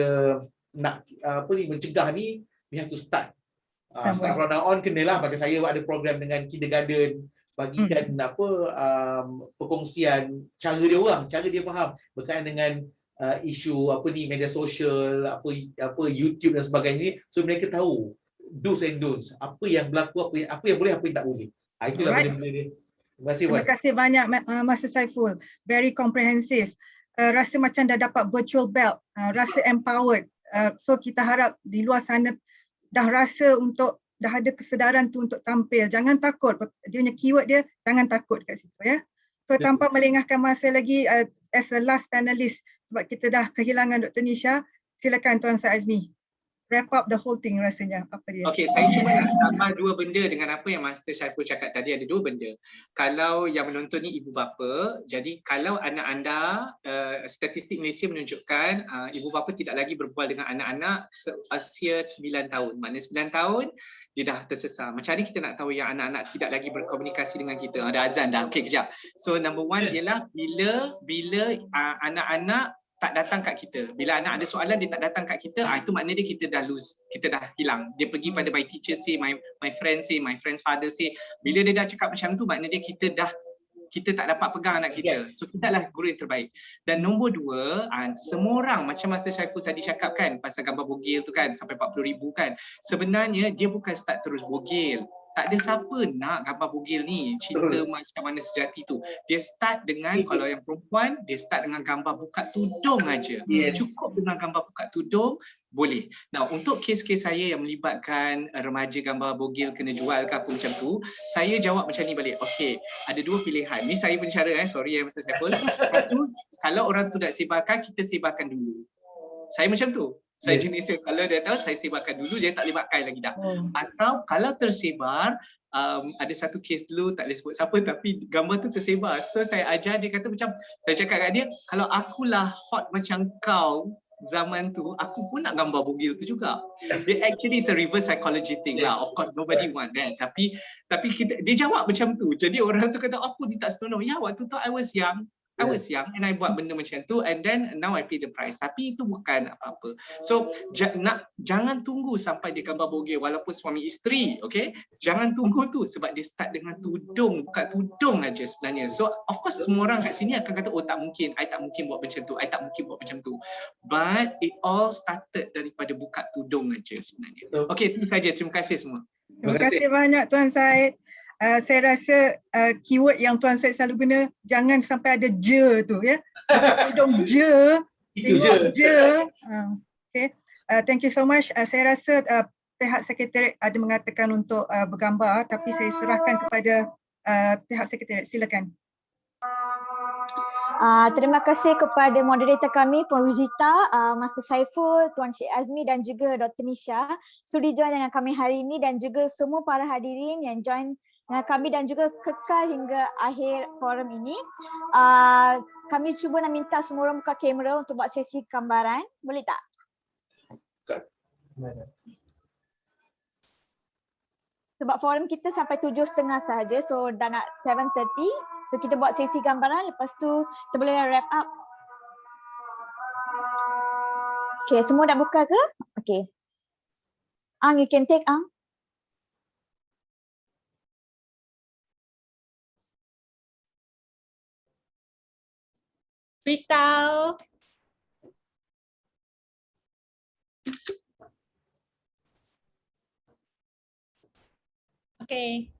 [SPEAKER 3] nak mencegah ni. We have to start from now on. Kenalah, macam saya ada program dengan kindergarten, bagikan perkongsian cara dia faham berkaitan dengan isu media sosial, YouTube dan sebagainya, so mereka tahu do's and don'ts, apa yang berlaku, apa yang boleh, apa yang tak boleh. Itulah benda-benda dia. Terima
[SPEAKER 2] kasih banyak Master Saiful, very comprehensive. Rasa macam dah dapat virtual belt, rasa empowered. So kita harap di luar sana dah rasa untuk, dah ada kesedaran tu untuk tampil. Jangan takut, dia punya keyword dia, jangan takut kat situ ya. So tanpa melengahkan masa lagi, as a last panelist, sebab kita dah kehilangan Dr. Nisha, silakan Tuan Syed Azmi. wrap up the whole thing rasanya. Apa dia?
[SPEAKER 4] Okey, saya cuma nak tambah dua benda dengan apa yang Master Saiful cakap tadi. Ada dua benda. Kalau yang menonton ni ibu bapa, jadi kalau anak anda, statistik Malaysia menunjukkan ibu bapa tidak lagi berbual dengan anak-anak seusia 9 tahun. Maknanya 9 tahun dia dah tersesat. Macam ni kita nak tahu yang anak-anak tidak lagi berkomunikasi dengan kita. Ada azan dah. Okey, kejap. So number one ialah bila anak-anak tak datang kat kita. Bila anak ada soalan dia tak datang kat kita, itu maknanya kita dah lose, kita dah hilang. Dia pergi pada my teacher say, my friend say, my friend's father say. Bila dia dah cakap macam tu, maknanya kita tak dapat pegang anak kita. So kita lah guru yang terbaik. Dan nombor dua, semua orang macam Master Saiful tadi cakap kan, pasal gambar bogil tu kan, sampai 40,000 kan. Sebenarnya dia bukan start terus bogil. Tak ada siapa nak gambar bogil ni, cerita macam mana sejati tu. Dia start dengan, kalau yang perempuan, dia start dengan gambar buka tudung aja. Cukup dengan gambar buka tudung, boleh. Nah, untuk kes-kes saya yang melibatkan remaja gambar bogil kena jual ke apa macam tu, saya jawab macam ni balik. Okey, ada dua pilihan. Ni saya pencara, sorry Mr. Saiful. Satu, kalau orang tu nak sebarkan, kita sebarkan dulu. Saya macam tu. Saya jenis kalau dia tahu saya sebarkan dulu, dia tak boleh pakai lagi dah. Atau kalau tersebar, ada satu kes dulu, tak boleh sebut siapa, tapi gambar tu tersebar. So saya ajar dia, kata macam, saya cakap kat dia, kalau akulah hot macam kau zaman tu, aku pun nak gambar bogil tu juga. Dia actually it's a reverse psychology thing lah. Of course nobody want that. Tapi dia jawab macam tu. Jadi orang tu kata, apa dia tak senonoh? Ya, waktu tu I was young and I buat benda macam tu, and then now I pay the price. Tapi itu bukan apa-apa. So jangan tunggu sampai dia gambar bogil walaupun suami isteri, okay? Jangan tunggu tu sebab dia start dengan tudung, buka tudung aja sebenarnya. So of course semua orang kat sini akan kata, oh tak mungkin, I tak mungkin buat macam tu, I tak mungkin buat macam tu. But it all started daripada buka tudung aja sebenarnya. Okay, itu saja. Terima kasih semua.
[SPEAKER 2] Terima kasih banyak Tuan Syed. Saya rasa keyword yang Tuan Syed selalu guna, jangan sampai ada je tu ya. Tudung je, je. Okay. Thank you so much. Saya rasa pihak sekretariat ada mengatakan untuk bergambar, tapi saya serahkan kepada pihak sekretariat. Silakan.
[SPEAKER 1] Terima kasih kepada moderator kami, Puan Ruzita, Master Saiful, Tuan Syed Azmi dan juga Dr. Nisha sudi join dengan kami hari ini, dan juga semua para hadirin yang join dengan kami dan juga kekal hingga akhir forum ini. Kami cuba nak minta semua orang buka kamera untuk buat sesi gambaran. Boleh tak? Sebab forum kita sampai 7.30 sahaja, so dah nak 7:30. So kita buat sesi gambaran, lepas tu kita boleh wrap up. Okay, semua dah buka ke? Okay. Ang, you can take Ang.
[SPEAKER 6] Freestyle. Okay.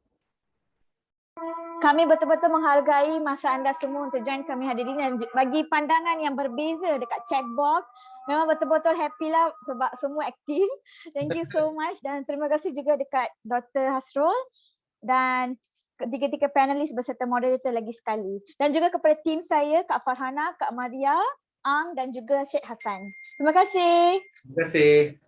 [SPEAKER 1] Kami betul-betul menghargai masa anda semua untuk join kami hadirin, dan bagi pandangan yang berbeza dekat chat box, memang betul-betul happy lah sebab semua aktif. Thank you so much, dan terima kasih juga dekat Dr. Hasrul dan ketiga-tiga panelis beserta moderator lagi sekali. Dan juga kepada tim saya, Kak Farhana, Kak Maria, Ang dan juga Syed Hassan. Terima kasih.
[SPEAKER 3] Terima kasih.